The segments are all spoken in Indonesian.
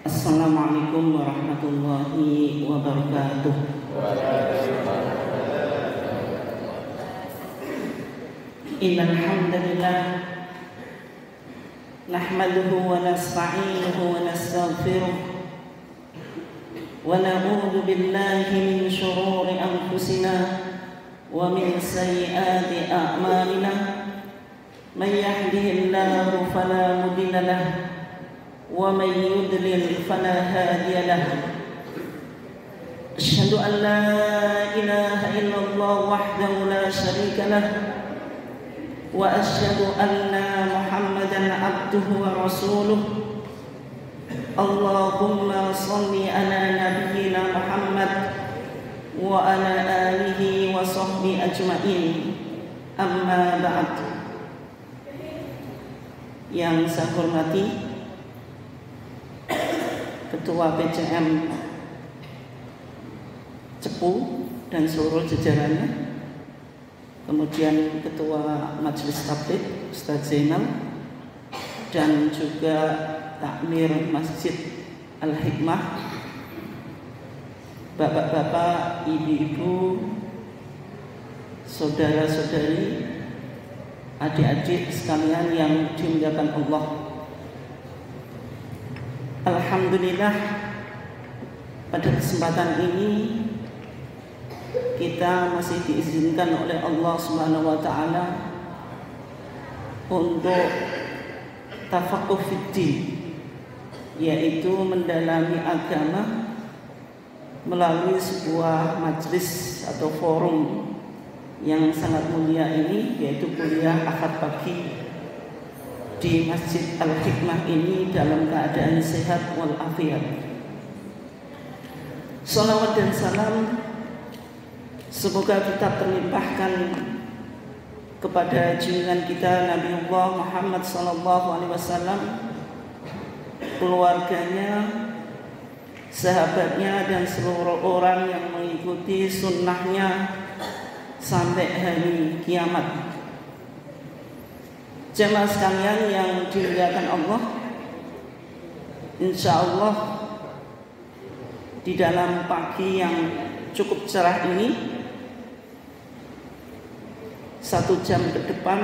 Assalamualaikum warahmatullahi wabarakatuh. Innal hamdalillah nahmaduhu wa nasta'inuhu wa nastaghfiruh wa na'udzu billahi min shururi anfusina wa min sayyiati a'malina. May yahdihillahu fala mudilla lahu ومن يضلل فلا هادي له. أشهد أن لا إله إلا الله وحده لا شريك له وأشهد أن محمدا عبده ورسوله. اللهم صل على نبينا محمد وعلى آله وصحبه أجمعين. أما بعد. Yang saya hormati Ketua PCM Cepu dan seluruh jajarannya, kemudian Ketua Majelis Tabligh Ustaz Zainal, dan juga Takmir Masjid Al-Hikmah, bapak-bapak, ibu-ibu, saudara-saudari, adik-adik sekalian yang dimuliakan Allah. Alhamdulillah, pada kesempatan ini kita masih diizinkan oleh Allah Subhanahu wa taala untuk tafaqquh fiddin, yaitu mendalami agama melalui sebuah majelis atau forum yang sangat mulia ini, yaitu kuliah Ahad pagi di Masjid Al-Hikmah ini dalam keadaan sehat walafiat. Salawat dan salam semoga kita terlimpahkan kepada junjungan kita Nabiullah Muhammad SAW, keluarganya, sahabatnya, dan seluruh orang yang mengikuti sunnahnya sampai hari kiamat. Jemaah sekalian yang dimuliakan Allah, insya Allah di dalam pagi yang cukup cerah ini, 1 jam ke depan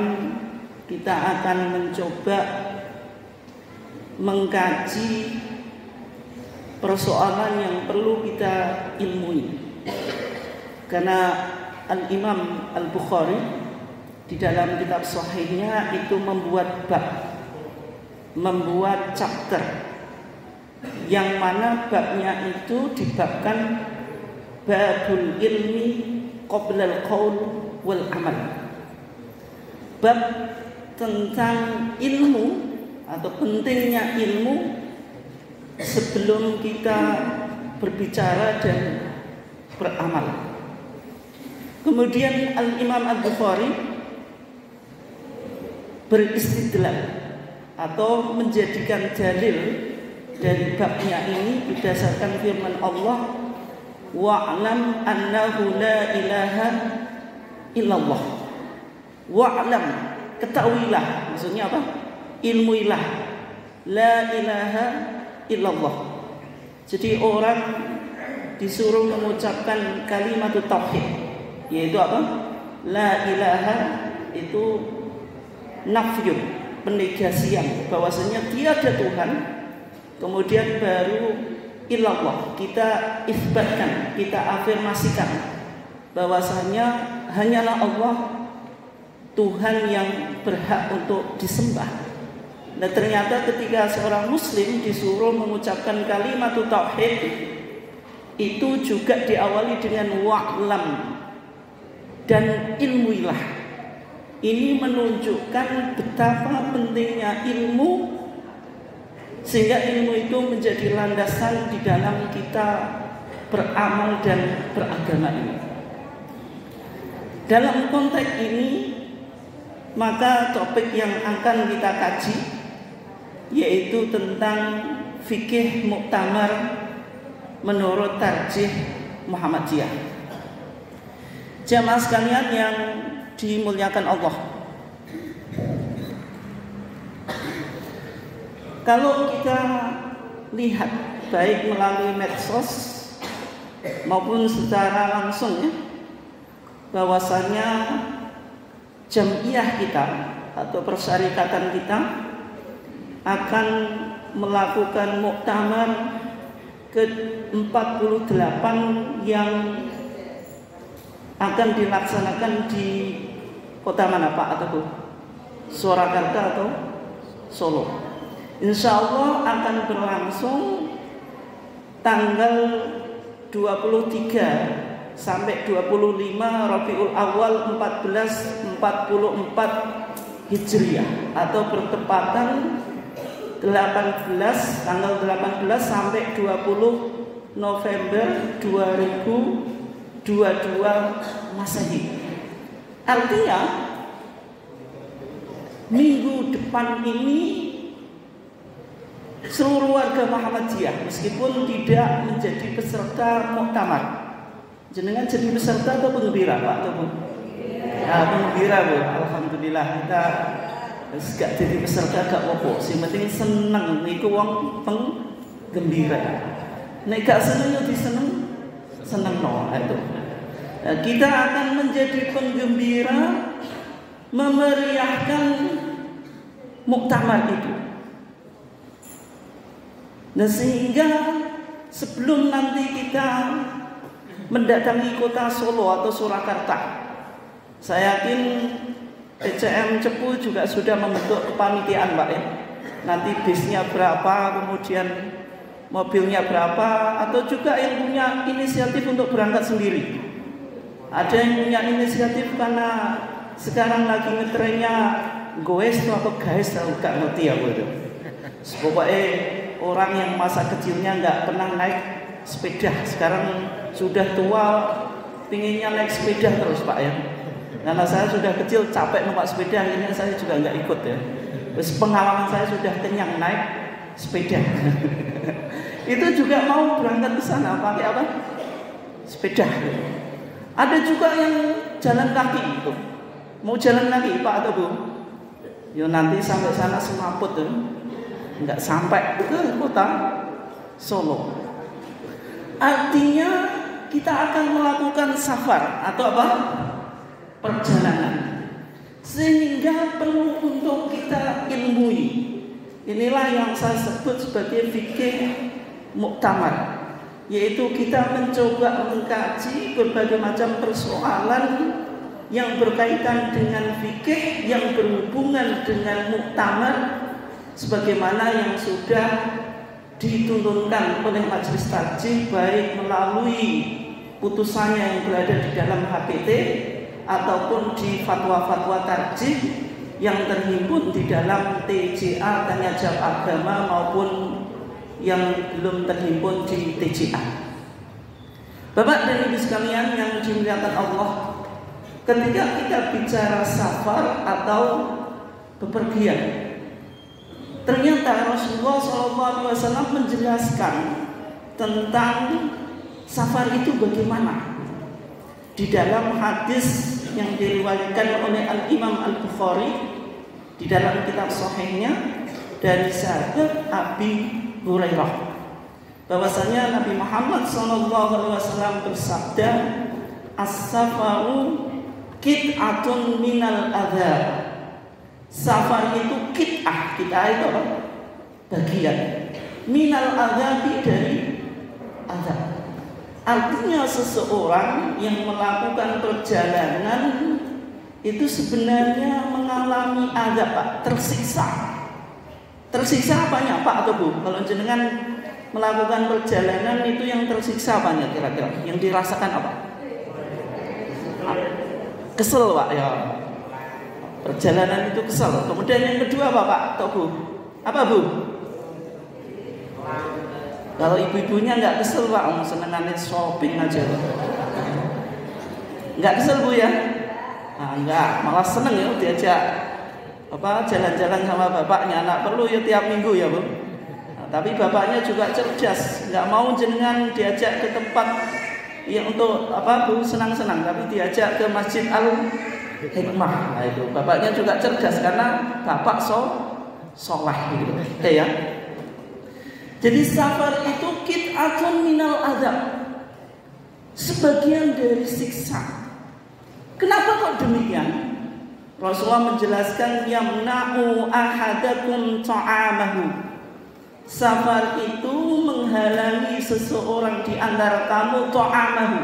kita akan mencoba mengkaji persoalan yang perlu kita ilmui. Karena Al-Imam Al-Bukhari di dalam kitab sahihnya itu membuat bab, membuat chapter, yang mana babnya itu dibabkan babul ilmi qabla al-qaul wal amal. Bab tentang ilmu atau pentingnya ilmu sebelum kita berbicara dan beramal. Kemudian Al-Imam Al-Bukhari beristidlal atau menjadikan dalil dari babnya ini berdasarkan firman Allah, wa'lam annahu la ilaha illallah. Wa'lam, ketahuilah, maksudnya apa? Ilmuilah, la ilaha illallah. Jadi orang disuruh mengucapkan kalimat tauhid, yaitu apa? La ilaha itu nafyun, penegasian bahwasanya tiada Tuhan, kemudian baru illallah, kita isbatkan, kita afirmasikan bahwasanya hanyalah Allah Tuhan yang berhak untuk disembah. Nah, ternyata ketika seorang muslim disuruh mengucapkan kalimat tauhid, itu juga diawali dengan wa'lam dan ilmuilah. Ini menunjukkan betapa pentingnya ilmu, sehingga ilmu itu menjadi landasan di dalam kita beramal dan beragama ini. Dalam konteks ini, maka topik yang akan kita kaji yaitu tentang fikih muktamar menurut tarjih Muhammadiyah. Jamaah sekalian yang dimuliakan Allah, kalau kita lihat baik melalui medsos maupun secara langsung ya, bahwasanya jamiah kita atau persyarikatan kita akan melakukan muktamar ke-48 yang akan dilaksanakan di kota mana Pak atau Bu? Surakarta atau Solo. Insya Allah akan berlangsung tanggal 23 sampai 25 Rabiul Awal 1444 Hijriah atau bertepatan tanggal 18 sampai 20 November 2022 Masehi. Artinya minggu depan ini seluruh warga Muhammadiyah meskipun tidak menjadi peserta muktamar. Jenengan jadi peserta atau penggembira Pak atau Bu? Nah, penggembira Bu. Alhamdulillah kita gak jadi peserta gak apa-apa. Sing penting seneng niku wong penggembira. Nek gak seneng yo seneng no itu. Nah, kita akan menjadi penggembira memeriahkan muktamar itu. Nah, sehingga sebelum nanti kita mendatangi kota Solo atau Surakarta, saya yakin PCM Cepu juga sudah membentuk kepanitiaan Pak ya. Nanti bisnya berapa, kemudian mobilnya berapa, atau juga yang punya inisiatif untuk berangkat sendiri. Ada yang punya inisiatif karena sekarang lagi ngetrennya goes atau guys, saya nggak ngerti ya Bu itu. Pokoknya orang yang masa kecilnya nggak pernah naik sepeda, sekarang sudah tua pinginnya naik sepeda terus Pak ya. Karena saya sudah kecil capek numpak sepeda, akhirnya saya juga nggak ikut ya. Terus pengalaman saya sudah kenyang naik sepeda. Itu juga mau berangkat ke sana pakai apa? Sepeda. Ada juga yang jalan kaki itu. Mau jalan kaki Pak atau Bu? Yo nanti sampai sana semaput tuh. Nggak sampai ke kota Solo. Artinya kita akan melakukan safar atau apa? Perjalanan. Sehingga perlu untuk kita ilmui. Inilah yang saya sebut sebagai fikih muktamar, yaitu kita mencoba mengkaji berbagai macam persoalan yang berkaitan dengan fikih yang berhubungan dengan muktamar, sebagaimana yang sudah dituntunkan oleh majelis tarjih baik melalui putusannya yang berada di dalam HPT ataupun di fatwa-fatwa tarjih yang terhimpun di dalam TJA Tanya Jawab Agama maupun yang belum terhimpun di TJA. Bapak dan Ibu sekalian yang dimuliakan Allah, ketika kita bicara safar atau bepergian, ternyata Rasulullah SAW menjelaskan tentang safar itu bagaimana. Di dalam hadis yang diriwayatkan oleh Al-Imam Al-Bukhari di dalam kitab Sahihnya dari sahabat Abi Hurairah, bahwasanya Nabi Muhammad SAW bersabda, as-safaru qit'atun minal adzab. Safar itu qit'ah, qit'ah itu apa? Bagian. Minal adzabi, dari azab. Artinya seseorang yang melakukan perjalanan itu sebenarnya mengalami azab Pak, tersiksa. Tersiksa apanya Pak atau Bu? Kalau jenengan melakukan perjalanan itu yang tersiksa apanya kira-kira? Yang dirasakan apa? Kesel Pak ya. Perjalanan itu kesel. Kemudian yang kedua apa Pak atau Bu? Apa Bu? Kalau ibu-ibunya nggak kesel Pak, senengannya shopping aja. Nggak kesel Bu ya? Nah, nggak, malah seneng ya diajak apa jalan-jalan sama bapaknya. Anak perlu ya tiap minggu ya Bu. Nah, tapi bapaknya juga cerdas, nggak mau jenengan diajak ke tempat yang untuk apa Bu senang-senang, tapi diajak ke Masjid Al-Hikmah. Nah, itu bapaknya juga cerdas karena bapak soleh gitu. Ya. Jadi safar itu qit'atun minal azab, sebagian dari siksa. Kenapa kok demikian? Rasulullah menjelaskan yamna'u ahadakum ta'amahu. Safar itu menghalangi seseorang di antara kamu ta'amahu.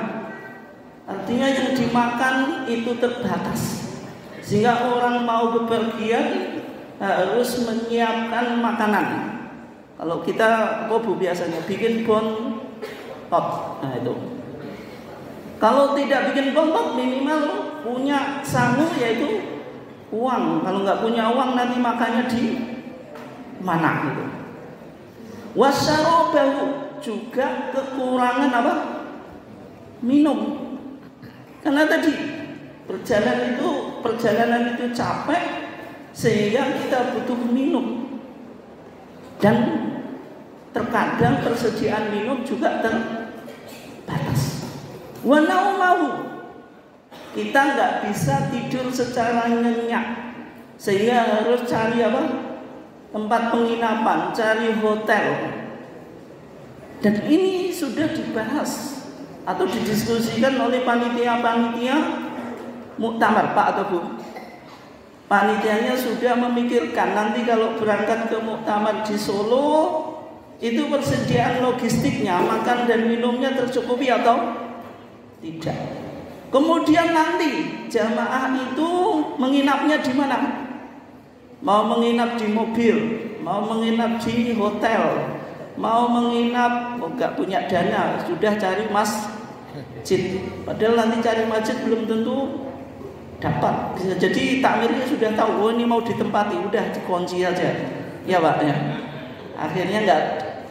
Artinya yang dimakan itu terbatas, sehingga orang mau bepergian harus menyiapkan makanan. Kalau kita biasanya bikin bontot, nah itu. Kalau tidak bikin bontot minimal punya sangu, yaitu uang. Kalau nggak punya uang nanti makannya di mana gitu. Wasyarobahu, juga kekurangan apa? Minum. Karena tadi perjalanan itu capek, sehingga kita butuh minum. Dan terkadang persediaan minum juga terbatas. Wa naumahu, kita nggak bisa tidur secara nyenyak, sehingga harus cari apa? Tempat penginapan, cari hotel. Dan ini sudah dibahas atau didiskusikan oleh panitia muktamar, Pak atau Bu. Panitianya sudah memikirkan nanti kalau berangkat ke muktamar di Solo, itu persediaan logistiknya, makan dan minumnya tercukupi atau tidak. Kemudian nanti jamaah itu menginapnya di mana? Mau menginap di mobil, mau menginap di hotel, mau menginap, enggak punya dana, sudah cari masjid. Padahal nanti cari masjid belum tentu dapat. Bisa jadi takmirnya sudah tahu, oh ini mau ditempati, udah dikunci aja. Ya Pak ya. Akhirnya enggak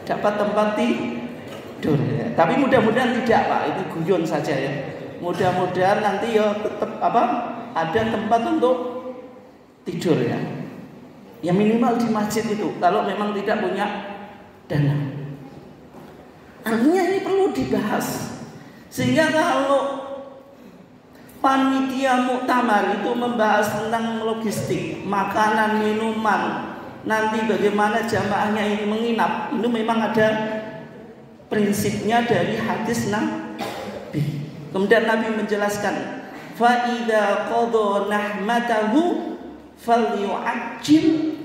dapat tempat tidur ya. Tapi mudah-mudahan tidak Pak, itu guyon saja ya. Mudah-mudahan nanti ya tetap ada tempat untuk tidur ya. Ya minimal di masjid itu kalau memang tidak punya dana. Artinya ini perlu dibahas. Sehingga kalau panitia muktamar itu membahas tentang logistik, makanan, minuman, nanti bagaimana jamaahnya ini menginap, itu memang ada prinsipnya dari hadis Nabi. Kemudian Nabi menjelaskan, fa idza qada nahmatahu falyu'ajjil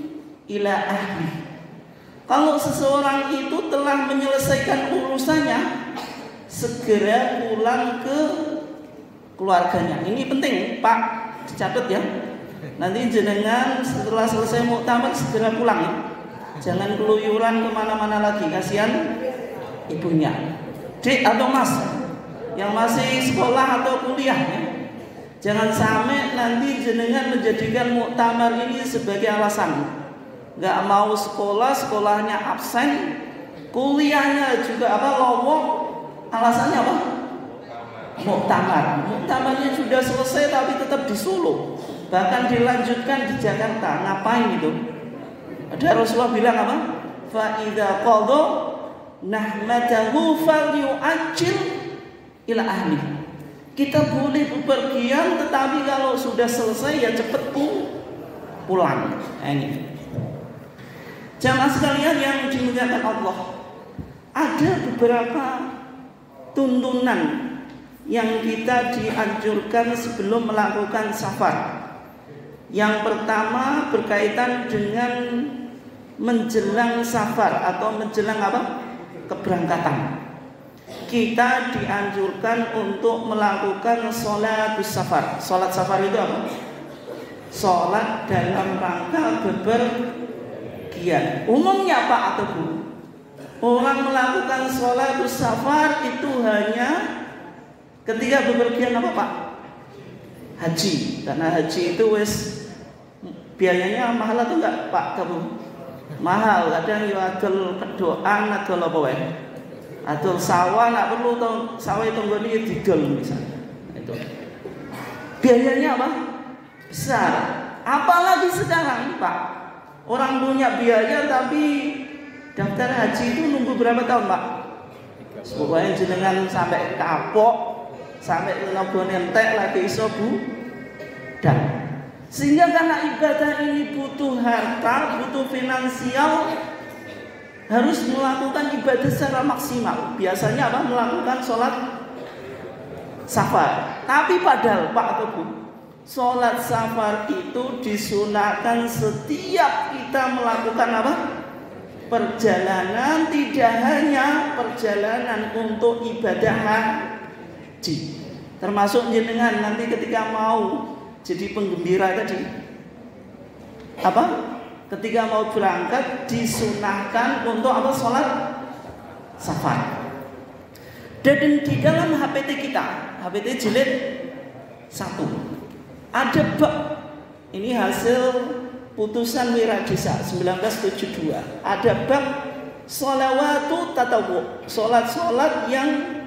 ila ahli. Kalau seseorang itu telah menyelesaikan urusannya, segera pulang ke keluarganya. Ini penting Pak, dicatat ya. Nanti jenengan setelah selesai muktamar segera pulang ya. Jangan keluyuran kemana-mana lagi, kasihan ibunya. Dek atau Mas yang masih sekolah atau kuliah ya, jangan sampai nanti jenengan menjadikan muktamar ini sebagai alasan. Nggak mau sekolah, sekolahnya absen, kuliahnya juga lowong, alasannya apa? Muktamar. Muktamarnya sudah selesai tapi tetap di Solo, bahkan dilanjutkan di Jakarta. Ngapain itu? Ada Rasulullah bilang apa? Fa idza qada nahmatahu falyu'ajjil ila ahli. Kita boleh bepergian, tetapi kalau sudah selesai ya cepat pulang. Nah, ini jamaah sekalian yang dimuliakan Allah, ada beberapa tuntunan yang kita dianjurkan sebelum melakukan safar. Yang pertama berkaitan dengan menjelang safar atau menjelang keberangkatan. Kita dianjurkan untuk melakukan sholatus safar. Sholat safar itu apa? Sholat dalam rangka bepergian. Umumnya Pak atau Bu, orang melakukan sholatus safar itu hanya ketika bepergian apa Pak? Haji. Karena haji itu biayanya mahal atau enggak Pak Bu? Mahal. Kadang ya adol kedoan adol apa wae? Adol sawah nak perlu sawah itu nggone didol misalnya. Itu. Biayanya apa? Besar. Apalagi sekarang Pak, orang punya biaya tapi daftar haji itu nunggu berapa tahun Pak? Pokoknya jenengan sampai kapok, sampai ngebon entek lagi iso dan sehingga karena ibadah ini butuh harta, butuh finansial, harus melakukan ibadah secara maksimal. Biasanya apa? Melakukan sholat safar. Tapi padahal Pak atau Bu, sholat safar itu disunahkan setiap kita melakukan apa? Perjalanan, tidak hanya perjalanan untuk ibadah haji. Termasuk jenengan nanti ketika mau jadi penggembira tadi, apa? Ketika mau berangkat disunahkan untuk apa? Sholat safar. Dan di dalam HPT kita, HPT jilid 1, ada bab, ini hasil putusan Wiradisa 1972. Ada bab sholawatu tatawu, sholat-sholat yang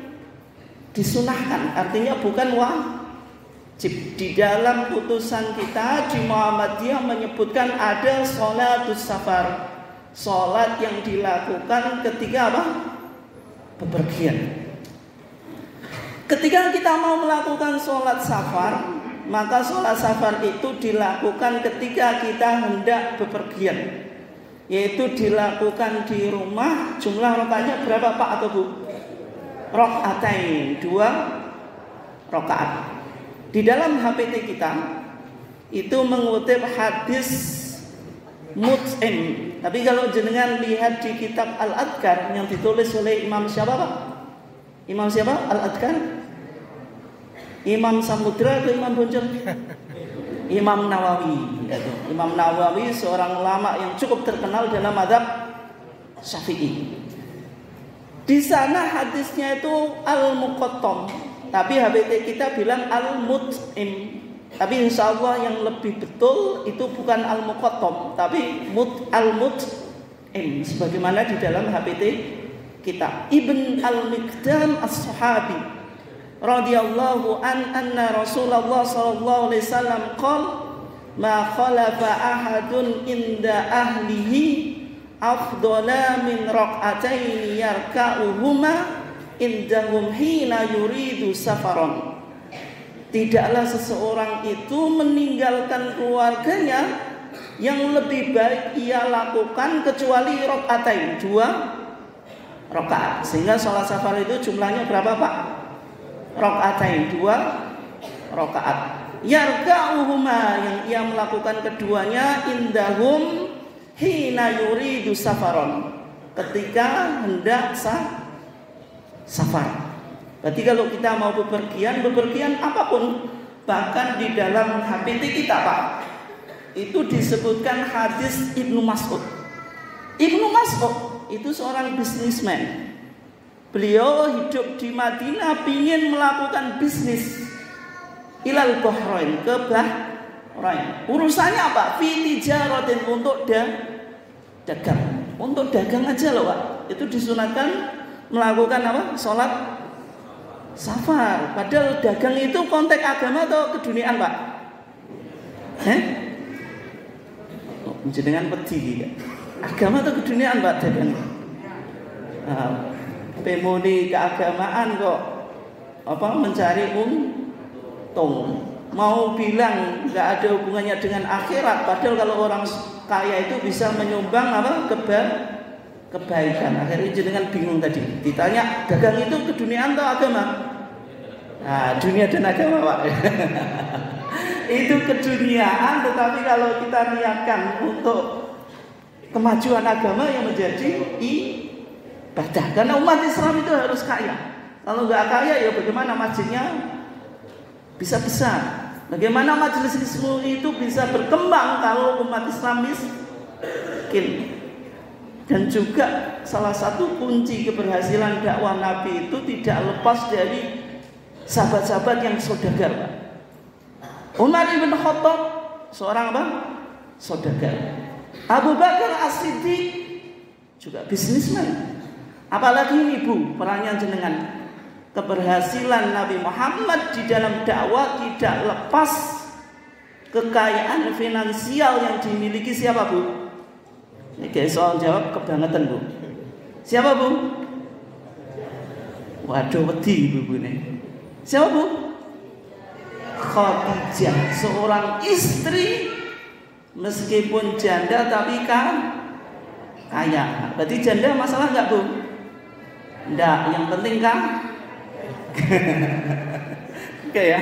disunahkan, artinya bukan wajib. Di dalam putusan kita di Muhammadiyah menyebutkan ada sholatus safar, sholat yang dilakukan ketika apa? Bepergian. Ketika kita mau melakukan sholat safar, maka sholat safar itu dilakukan ketika kita hendak bepergian, yaitu dilakukan di rumah. Jumlah rakaatnya berapa Pak atau Bu? Rakaatain, 2 rakaat. Di dalam HPT kita itu mengutip hadis Mut'im. Tapi kalau jenengan lihat di kitab Al-Adhkar yang ditulis oleh Imam siapa Pak? Imam siapa? Al-Adhkar? Imam Samudra atau Imam Boncol? Imam Nawawi. Imam Nawawi seorang ulama yang cukup terkenal dalam mazhab Syafi'i. Di sana hadisnya itu al-muqattam, tapi HBT kita bilang al-mut'im. Tapi insya Allah yang lebih betul itu bukan al-muqattam, tapi al-mut'im, sebagaimana di dalam HBT kita. Ibn al-Miqdam as-Sahabi radhiyallahu anna Rasulullah sallallahu alaihi wasallam qala ma khalafa ahadun inda ahlihi afdala min rak'ataini yarka'uhuma indahum hina yuridu safaron. Tidaklah seseorang itu meninggalkan keluarganya yang lebih baik ia lakukan kecuali rak'atain, 2 rakaat. Sehingga sholat safar itu jumlahnya berapa Pak? Rak'atain, 2 rakaat. Yarka'uhuma, yang ia melakukan keduanya indahum hina yuridu safaron, ketika hendak safar. Berarti kalau kita mau bepergian apapun, bahkan di dalam HPT kita Pak, itu disebutkan hadis Ibnu Mas'ud. Ibnu Mas'ud itu seorang bisnismen. Beliau hidup di Madinah, ingin melakukan bisnis ilal Bahrain, ke Bahrain. Urusannya apa? Fi tijaratin, untuk dagang. Untuk dagang aja loh Pak. Itu disunatkan melakukan apa? Sholat safar. Padahal dagang itu konteks agama atau keduniaan Pak? Jenengan pedih ya. Agama atau keduniaan Pak dagang? Pemudi keagamaan kok apa mencari untung, mau bilang nggak ada hubungannya dengan akhirat, padahal kalau orang kaya itu bisa menyumbang apa? Kebaikan. Akhirnya jenengan bingung tadi. Ditanya dagang itu keduniaan atau agama? Nah, dunia dan agama Pak. Itu keduniaan, tetapi kalau kita niatkan untuk kemajuan agama yang menjadi ibadah. Karena umat Islam itu harus kaya. Kalau nggak kaya ya bagaimana masjidnya bisa besar? Bagaimana majelis ilmu itu bisa berkembang kalau umat Islam miskin? Dan juga salah satu kunci keberhasilan dakwah Nabi itu tidak lepas dari sahabat-sahabat yang saudagar. Umar ibn Khattab seorang apa? Saudagar. Abu Bakar As-Siddiq juga bisnismen. Apalagi ini Bu, perannya jenengan. Keberhasilan Nabi Muhammad di dalam dakwah tidak lepas kekayaan finansial yang dimiliki siapa Bu? Ini kayak soal jawab kebangetan Bu. Siapa Bu? Waduh wedi Bu ini. Siapa Bu? Khadijah, seorang istri meskipun janda tapi kaya. Berarti janda masalah nggak Bu? Nggak, yang penting kan? Oke ya.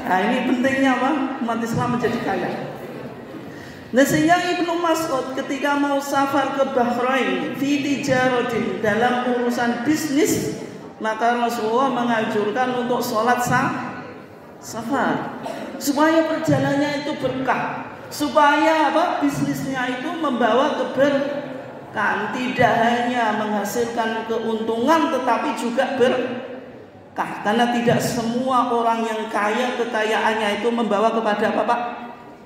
Nah ini pentingnya apa? Umat Islam menjadi kaya. Nah sehingga Ibnu Mas'ud ketika mau safar ke Bahrain fi tijaratin, dalam urusan bisnis, maka Rasulullah menganjurkan untuk sholat safar supaya perjalanannya itu berkah, supaya apa? Bisnisnya itu membawa keberkahan, tidak hanya menghasilkan keuntungan tetapi juga berkah. Karena tidak semua orang yang kaya, kekayaannya itu membawa kepada apa Pak?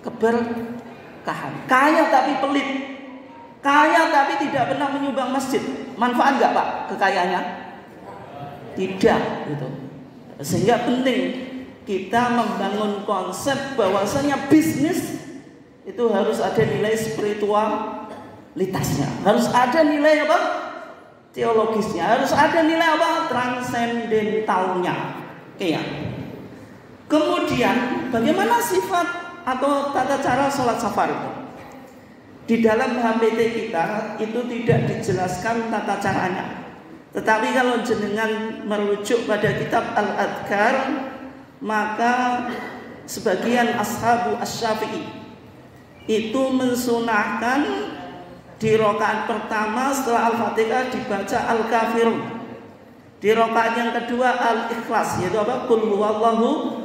Keberkahan. Kaya tapi pelit, kaya tapi tidak pernah menyumbang masjid, manfaat nggak Pak kekayaannya? Tidak gitu. Sehingga penting kita membangun konsep bahwasanya bisnis itu harus ada nilai spiritualitasnya, harus ada nilai apa? Teologisnya, harus ada nilai apa? Transendentalnya. Oke ya. Kemudian bagaimana sifat atau tata cara sholat safar itu? Di dalam HPT kita itu tidak dijelaskan tata caranya. Tetapi kalau jenengan merujuk pada kitab Al-Adhkar, maka sebagian ashabu asy-Syafi'i itu mensunahkan di rakaat pertama setelah Al-Fatihah dibaca Al-Kafirun. Di rakaat yang kedua Al-Ikhlas, yaitu apa? Qul huwallahu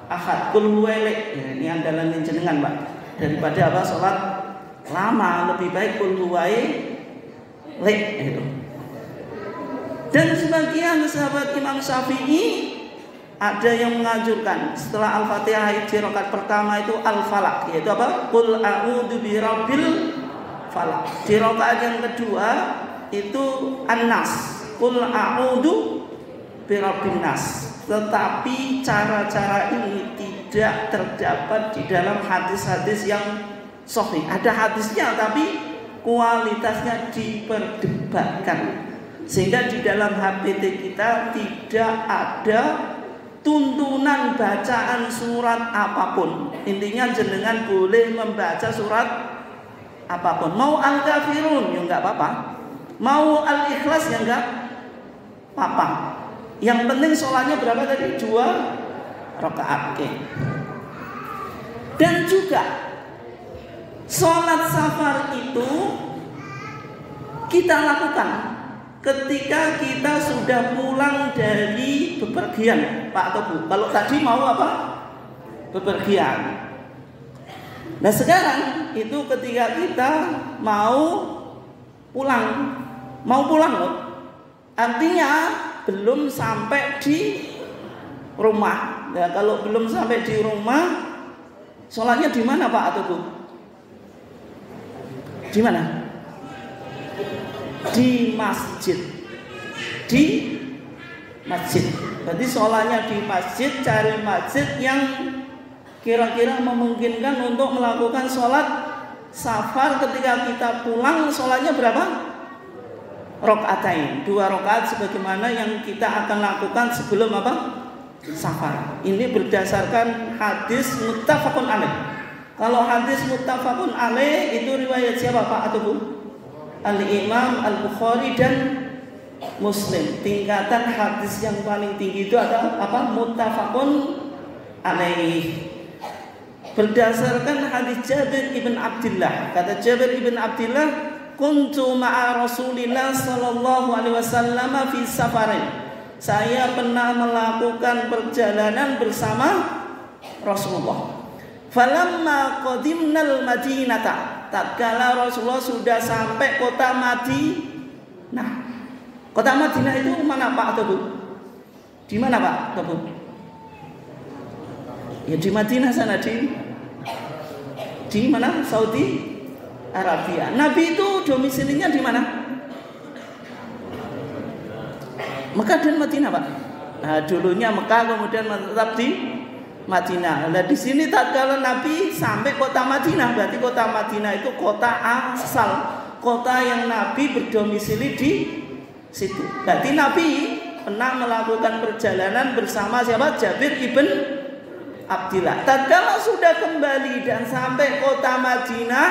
ahad, qul huwailek. Ya, ini andalan jenengan Pak. Daripada apa? Salat lama, lebih baik qul huwailek gitu. Dan sebagian sahabat Imam Syafi'i ada yang menganjurkan setelah Al-Fatihah di rakaat pertama itu Al-Falaq, yaitu apa? Qul a'udzu birabbil falaq. Di rakaat yang kedua itu An-Nas, qul a'udzu birabbin nas. Tetapi cara-cara ini tidak terdapat di dalam hadis-hadis yang sahih. Ada hadisnya tapi kualitasnya diperdebatkan. Sehingga di dalam HPT kita tidak ada tuntunan bacaan surat apapun. Intinya jenengan boleh membaca surat apapun. Mau Al-Kafirun ya enggak apa-apa. Mau Al-Ikhlas ya enggak apa-apa. Yang penting sholatnya berapa tadi? 2 rakaat. Oke. Dan juga sholat safar itu kita lakukan ketika kita sudah pulang dari bepergian, Pak atau Bu. Kalau tadi mau apa? Bepergian. Nah sekarang itu ketika kita mau pulang loh. Artinya belum sampai di rumah. Nah, kalau belum sampai di rumah, sholatnya di mana Pak atau Bu? Di mana? Di masjid. Di masjid. Berarti sholatnya di masjid, cari masjid yang kira-kira memungkinkan untuk melakukan sholat safar. Ketika kita pulang, sholatnya berapa? Rakaatain, 2 rakaat sebagaimana yang kita akan lakukan sebelum apa? Safar. Ini berdasarkan hadis muttafaqun alaih. Kalau hadis muttafaqun alaih itu riwayat siapa Pak atau Bu? Al-Imam Al-Bukhari dan Muslim. Tingkatan hadis yang paling tinggi itu adalah apa? Muttafaqun alaih. Berdasarkan hadis Jabir ibn Abdullah. Kata Jabir ibn Abdullah, kuntu ma'a Rasulillah sallallahu alaihi wasallam fi safarin. Saya pernah melakukan perjalanan bersama Rasulullah. Falamma qadimnal Madinata, tatkala Rasulullah sudah sampai kota Madinah. Kota Madinah itu mana Pak atau Bu? Di mana Pak atau Bu? Ya di Madinah sana, di mana? Saudi Arabia. Nabi itu domisilinya di mana? Mekah dan Madinah Pak. Nah, dulunya Mekah, kemudian tetap di Madinah. Nah, di sini tatkala Nabi sampai kota Madinah, berarti kota Madinah itu kota asal, kota yang Nabi berdomisili di situ. Berarti Nabi pernah melakukan perjalanan bersama siapa? Jabir ibn Abdullah. Tatkala sudah kembali dan sampai kota Madinah,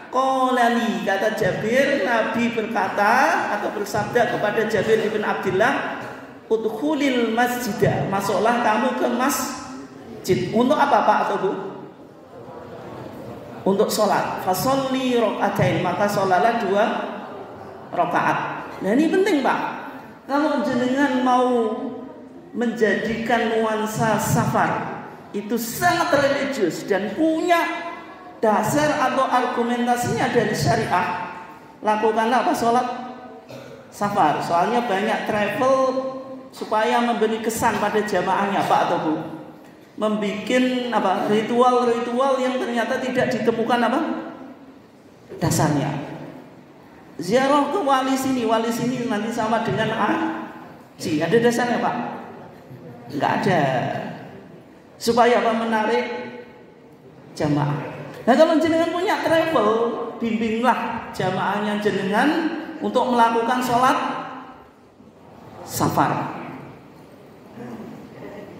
Qolani, kata Jabir, Nabi berkata atau bersabda kepada Jabir ibn Abdullah, udkhulil masjidah, masuklah kamu ke masjid. Untuk apa Pak atau Bu? Untuk sholat. Fasolli rokaatain, maka sholalah 2 rakaat. Nah ini penting Pak. Kalau jenengan mau menjadikan nuansa safar itu sangat religius dan punya dasar atau argumentasinya dari syariah, lakukanlah apa? Sholat safar. Soalnya banyak travel supaya memberi kesan pada jamaahnya Pak atau Bu, membikin apa? Ritual-ritual yang ternyata tidak ditemukan apa? Dasarnya. Ziarah ke wali sini nanti sama dengan haji. Ada dasarnya Pak? Enggak ada. Supaya apa? Menarik jamaah. Nah kalau jenengan punya travel, bimbinglah jamaahnya jenengan untuk melakukan sholat safar.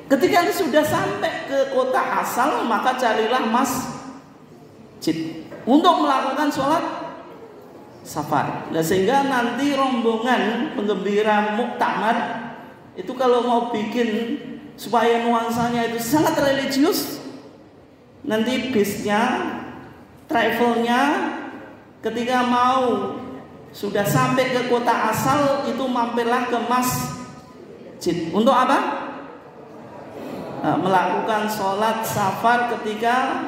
Ketika sudah sampai ke kota asal, maka carilah masjid untuk melakukan sholat safar. Nah, sehingga nanti rombongan penggembira muktamar itu kalau mau bikin supaya nuansanya itu sangat religius, nanti bisnya, travelnya ketika mau sudah sampai ke kota asal itu mampirlah ke masjid. Untuk apa? Melakukan sholat safar ketika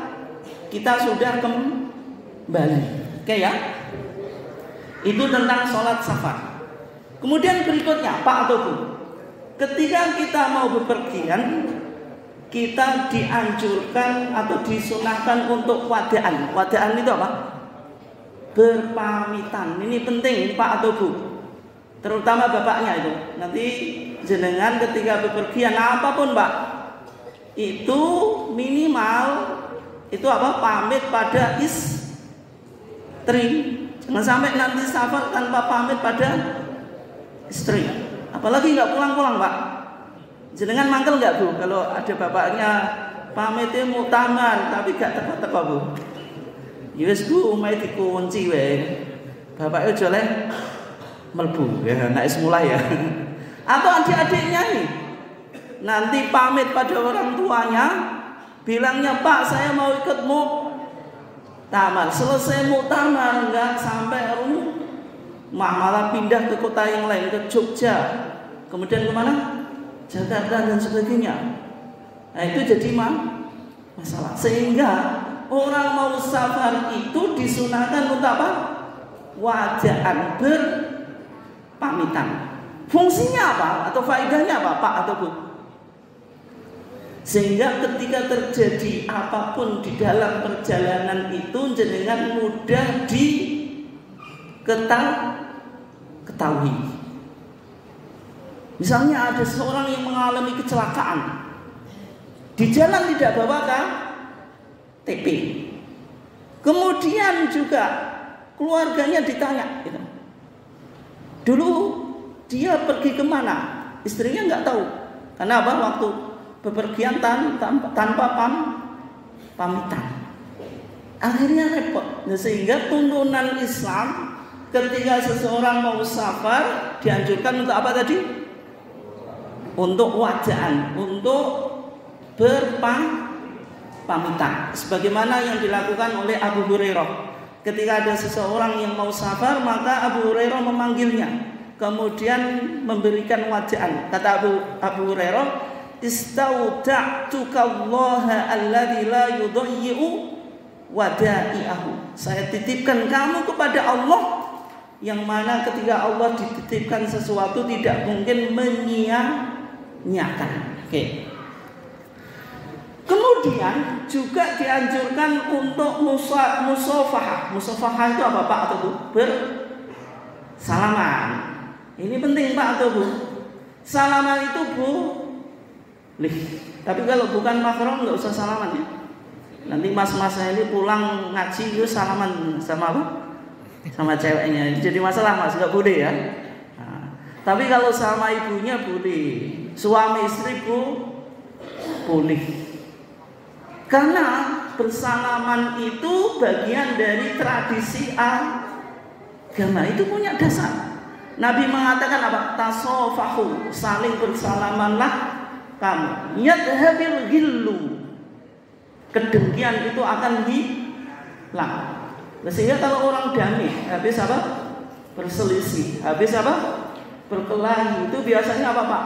kita sudah kembali. Oke ya? Itu tentang sholat safar. Kemudian berikutnya Pak atau Bu, ketika kita mau bepergian, kita dianjurkan atau disunahkan untuk wadaan. Wadaan itu apa? Berpamitan. Ini penting Pak atau Bu, terutama bapaknya itu. Nanti jenengan ketika bepergian apapun Pak, itu minimal itu apa? Pamit pada istri. Jangan sampai nanti safar tanpa pamit pada istri. Apalagi nggak pulang-pulang Pak. Jenengan mangkel nggak Bu kalau ada bapaknya pamitnya muktamar tapi gak teko-teko Bu? Yes Bu, umai dikunci wae. Bapaknya joleh melbu ya, naik semula ya. Atau adik-adiknya nih nanti pamit pada orang tuanya, bilangnya Pak saya mau ikut muktamar. Selesai muktamar nggak sampai rumah, malah pindah ke kota yang lain, ke Jogja, kemudian kemana? Jakarta dan sebagainya. Nah itu jadi masalah. Sehingga orang mau safar itu disunahkan untuk apa? Wadaan, berpamitan. Fungsinya apa? Atau faedahnya apa Pak atau Bu? Sehingga ketika terjadi apapun di dalam perjalanan itu jenengan mudah diketahui. Misalnya ada seorang yang mengalami kecelakaan, di jalan tidak bawa KTP, kemudian juga keluarganya ditanya, gitu. Dulu dia pergi kemana? Istrinya nggak tahu. Karena apa? Waktu bepergian tanpa pamitan. Akhirnya repot. Nah, sehingga tuntunan Islam ketika seseorang mau safar dianjurkan untuk apa tadi? Untuk wadaan, untuk berpamitan. Sebagaimana yang dilakukan oleh Abu Hurairah. Ketika ada seseorang yang mau safar, maka Abu Hurairah memanggilnya, kemudian memberikan wadaan. Kata Abu Hurairah, istauda'tukallaha alladzi la yudayyi'u wada'i'ahu. Saya titipkan kamu kepada Allah yang mana ketika Allah dititipkan sesuatu tidak mungkin menyia-nyiakan. Oke. Kemudian juga dianjurkan untuk musafahah. Musafahah itu apa Pak atau Bu? Bersalaman. Ini penting Pak atau Bu? Salaman itu boleh. Tapi kalau bukan mahram nggak usah salaman ya. Nanti mas-masnya ini pulang ngaji itu salaman sama apa? Sama ceweknya. Jadi masalah Mas, nggak boleh ya. Nah, tapi kalau sama ibunya boleh. Suami istri boleh. Karena bersalaman itu bagian dari tradisi agama, itu punya dasar. Nabi mengatakan apa? Tasofahu, saling bersalamanlah kamu. Yadhabil ghillu, kedengkian itu akan hilang. Sehingga kalau orang damai, habis apa? Berselisih, habis apa? Berkelahi, itu biasanya apa Pak?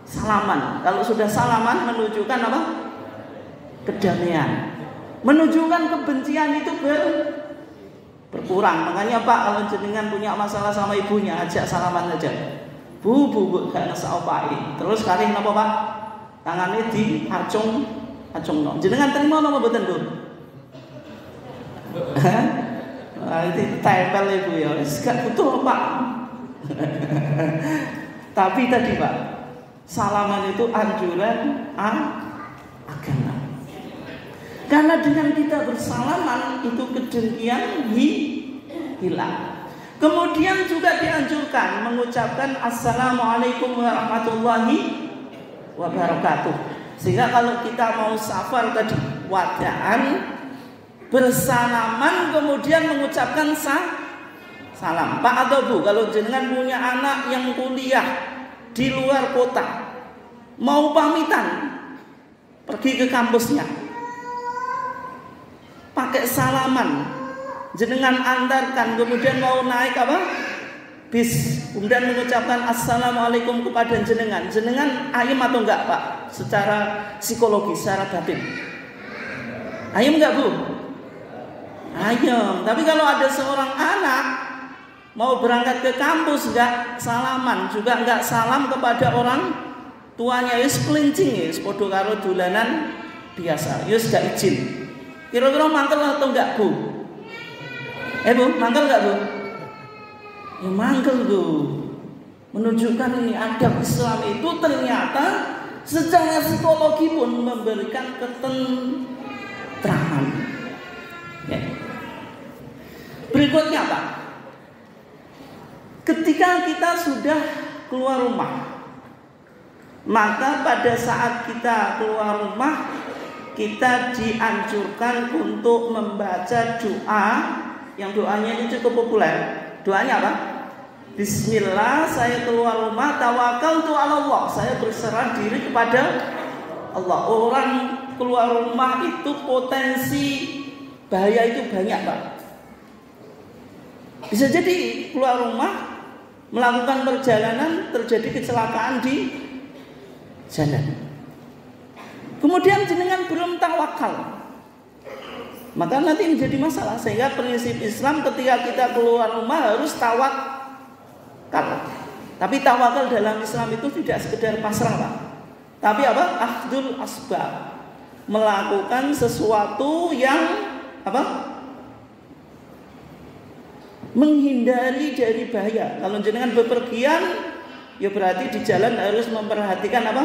Salaman. Kalau sudah salaman menunjukkan apa? Kedamaian. Menunjukkan kebencian itu berkurang. Makanya Pak, kalau jenengan punya masalah sama ibunya, ajak salaman aja. Bu, gak ngesaopai. Terus kali napa Pak? Tangannya diacung no. Jenengan terima napa mboten, Bu? Itu tempel ibu ya. Gak butuh Pak. Tapi tadi Pak, salaman itu anjuran agama. Karena dengan kita bersalaman itu kedengkian hilang. Kemudian juga dianjurkan mengucapkan Assalamualaikum warahmatullahi wabarakatuh. Sehingga kalau kita mau safar tadi wadaan, bersalaman kemudian mengucapkan salam. Pak atau Bu, kalau jenengan punya anak yang kuliah di luar kota, mau pamitan pergi ke kampusnya, pakai salaman, jenengan antarkan, kemudian mau naik apa? Bis, kemudian mengucapkan Assalamualaikum kepada jenengan ayem atau enggak Pak? Secara psikologi, secara batin ayem enggak Bu? Ayem. Tapi kalau ada seorang anak mau berangkat ke kampus enggak salaman, juga enggak salam kepada orang tuanya, yus kelincing ya, podo karo dolanan biasa, yus gak izin. Kira-kira mangkel atau enggak Bu? Bu, mangkel enggak Bu? Ya mangkel Bu. Menunjukkan ini adab Islam itu ternyata secara psikologi pun memberikan ketentraman. Ya. Berikutnya Pak, ketika kita sudah keluar rumah, maka pada saat kita keluar rumah, kita dianjurkan untuk membaca doa, yang doanya ini cukup populer. Doanya apa? Bismillah, saya keluar rumah, tawakkaltu 'ala Allah, saya berserah diri kepada Allah. Orang keluar rumah itu potensi bahaya itu banyak Pak. Bisa jadi keluar rumah, melakukan perjalanan, terjadi kecelakaan di jalan. Kemudian jenengan belum tawakal, maka nanti menjadi masalah. Sehingga prinsip Islam ketika kita keluar rumah harus tawakal. Tapi tawakal dalam Islam itu tidak sekedar pasrah Pak, tapi apa? Akhdul asbab, melakukan sesuatu yang apa? Menghindari dari bahaya. Kalau jenengan bepergian, ya berarti di jalan harus memperhatikan apa?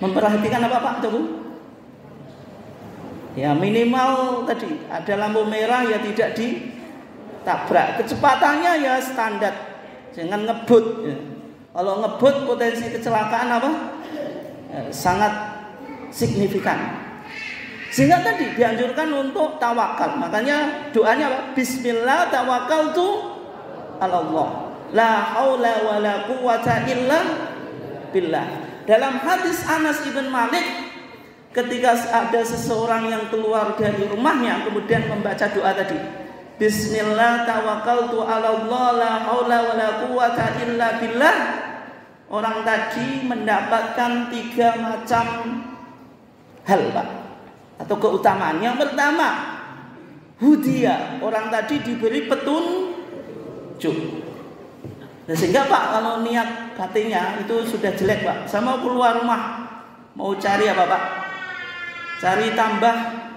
Memperhatikan apa Pak? Coba. Ya minimal tadi ada lampu merah ya tidak ditabrak. Kecepatannya ya standar, jangan ngebut. Ya. Kalau ngebut potensi kecelakaan apa? Sangat signifikan. Sehingga tadi dianjurkan untuk tawakal. Makanya doanya apa? Bismillah tawakkaltu 'ala Allah. La haula wala quwwata illa billah. Dalam hadis Anas ibn Malik, ketika ada seseorang yang keluar dari rumahnya kemudian membaca doa tadi, Bismillah tawakkaltu 'ala Allah la haula wala quwwata illa billah, orang tadi mendapatkan 3 macam hal Pak, atau keutamaan. Yang pertama, hudiyah, orang tadi diberi petunjuk. Nah, sehingga Pak kalau niat batinnya itu sudah jelek Pak, saya mau keluar rumah, mau cari apa Pak? Cari tambah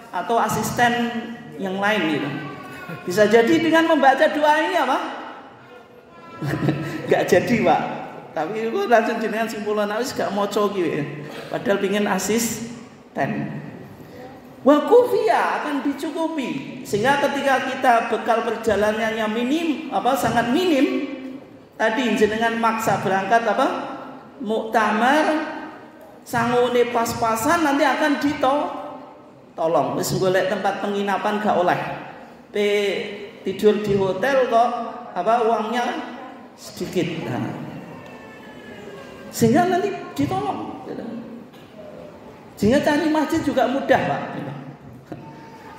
atau asisten yang lain gitu. Bisa jadi dengan membaca doa ini apa? Gak jadi Pak. Tapi itu langsung jenengan simpulan wis gak moco gitu ya. Padahal pingin asisten. Wakufia akan dicukupi, sehingga ketika kita bekal perjalanannya sangat minim. Tadi jenengan maksa berangkat apa? Muktamar sangune pas-pasan nanti akan ditolong. Wis golek tempat penginapan gak oleh. Tidur di hotel kok uangnya sedikit. Nah, sehingga nanti ditolong. Sehingga cari masjid juga mudah, Pak.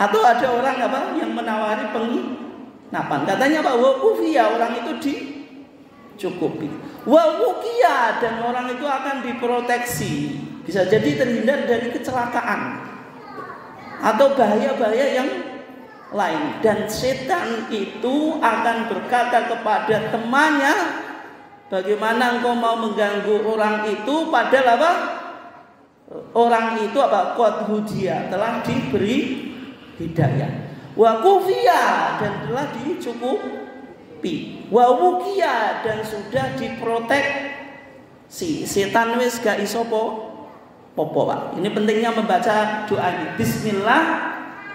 Atau ada orang yang menawari penginapan. Katanya Pak, wukufiya, orang itu dicukupi. Wukiya, dan orang itu akan diproteksi. Bisa jadi terhindar dari kecelakaan atau bahaya-bahaya yang lain. Dan setan itu akan berkata kepada temannya, bagaimana engkau mau mengganggu orang itu, padahal orang itu qad hudiya, telah diberi hidayah. Wa kufiya, dan telah dicukupi. Wa wukiya, dan sudah diproteksi. Setan wis gak iso popo, Pak. Ini pentingnya membaca doa ini. Bismillah,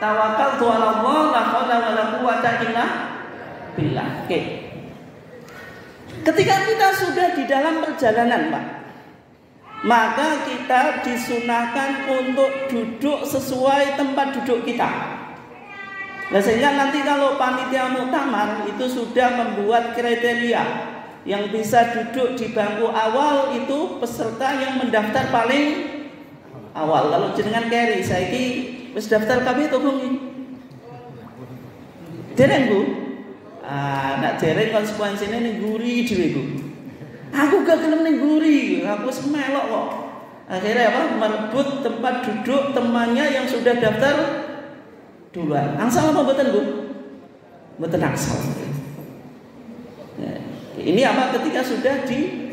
tawakkaltu 'ala Allah, la haula wala quwwata illa billah. Oke. Ketika kita sudah di dalam perjalanan, Pak, maka kita disunahkan untuk duduk sesuai tempat duduk kita. Nah, sehingga nanti kalau panitia muktamar itu sudah membuat kriteria yang bisa duduk di bangku awal itu peserta yang mendaftar paling awal. Kalau jenengan keri, saiki wis daftar kabeh to, Bung? Dereng, Bu? Nak dereng konsekuensine ning guri dhewe, Bu. Aku gak gelem ning guri, aku wis melok kok. Akhirnya merebut tempat duduk temannya yang sudah daftar duluan. Angsal apa mboten, Bu? Mboten angsal. Ini ketika sudah di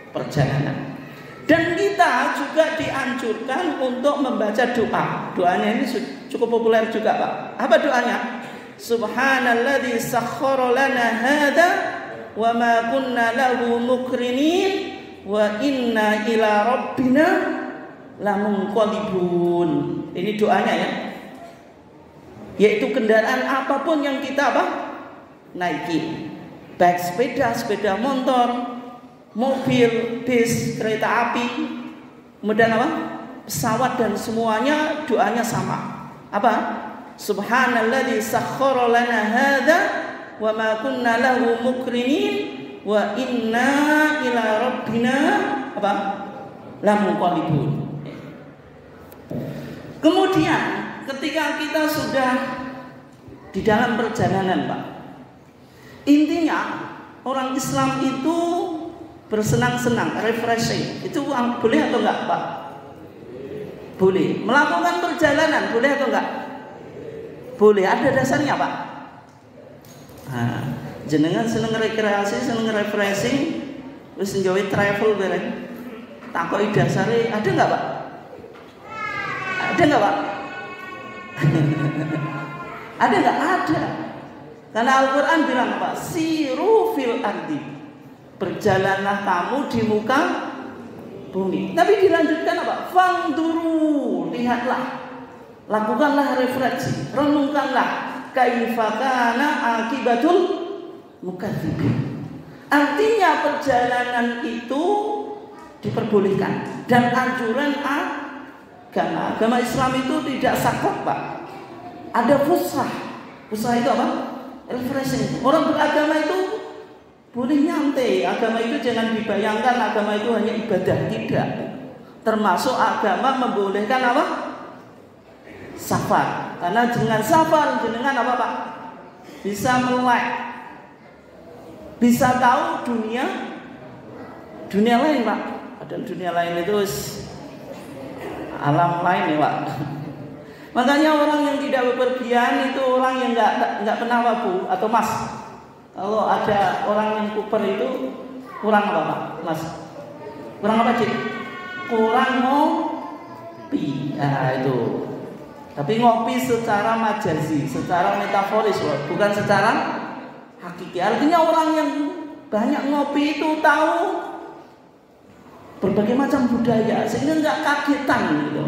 perjalanan. Dan kita juga dianjurkan untuk membaca doa. Doanya ini cukup populer juga, Pak. Apa doanya? Subhanalladzi sakhkhara lana hadza wa ma kunna lahu mukrinin wa inna ila rabbina lamunqalibun. Ini doanya ya. Yaitu kendaraan apapun yang kita naiki. Baik sepeda motor, mobil, bis, kereta api, kemudian pesawat, dan semuanya doanya sama. Apa? Subhanalladzi sakhkhara lana hadza wa ma kunna lahu mukrinin wa inna ila rabbina lamunqalibun. Kemudian ketika kita sudah di dalam perjalanan, Pak, intinya orang Islam itu bersenang-senang, refreshing. Itu boleh atau enggak, Pak? Boleh. Melakukan perjalanan boleh atau enggak? Boleh. Ada dasarnya, Pak. Jenengan seneng rekreasi, seneng refreshing, wis njowe travel bareng. Takoki dasare ada enggak, Pak? Ada enggak, Pak? Ada enggak? Ada. Karena Al-Quran bilang apa? Siru fil ardi, berjalanlah kamu di muka bumi. Tapi dilanjutkan apa? Fangduru, lihatlah, lakukanlah refleksi, renungkanlah kaifa kana akibatul mukadzibin. Artinya perjalanan itu diperbolehkan dan anjuran agama Islam itu tidak saklek, Pak. Ada fusah. Fusah itu apa? Refreshing. Orang beragama itu boleh nyantai. Agama itu jangan dibayangkan agama itu hanya ibadah, tidak. Termasuk agama membolehkan apa? Safar. Karena dengan safar jenengan apa, Pak? Bisa melek, bisa tahu dunia lain, Pak. Padahal dunia lain itu alam lain ya, Pak. Makanya orang yang tidak bepergian itu orang yang nggak pernah wabu atau mas. Kalau ada orang yang kuper itu kurang apa, Pak? Mas? Kurang apa, Cik? Kurang ngopi. Nah, itu. Tapi ngopi secara majazi, secara metaforis, bukan secara hakiki. Artinya orang yang banyak ngopi itu tahu berbagai macam budaya sehingga nggak kagetan gitu.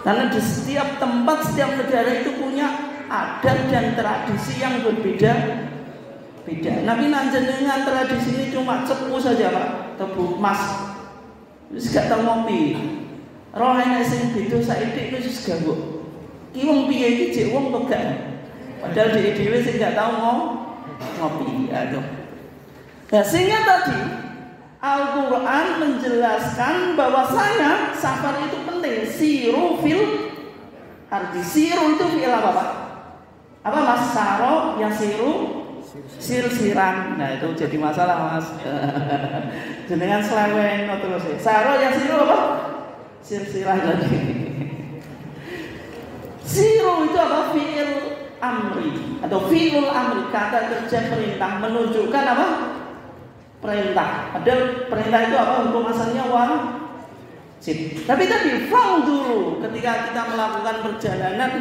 Karena di setiap tempat, setiap negara itu punya adat dan tradisi yang berbeda-beda. Nabi nanjenengan tradisi ini cuma cepu saja, Pak, tebu emas. Wis gak tau ngopi. Roh enek sing beda saithik wis gawok. Ki wong piye iki jek wong kok gak. Padahal dhewe sing gak tau ngopi. Aduh. Nah, sehingga tadi Al-Quran menjelaskan bahwasanya safar itu penting. Siru fil ardi. Siru itu fi'il apa Pak? Apa Mas? Saro yang siru sir-siran. Nah itu jadi masalah Mas. Jenengan seleweng terus ya. Saro yang siru apa? Sir-siran lagi. Siru itu apa? Fi'il amri atau fi'il amri, kata kerja perintah, menunjukkan apa? Perintah. Padahal perintah itu apa? Hukum asalnya wajib. Tapi tadi dulu ketika kita melakukan perjalanan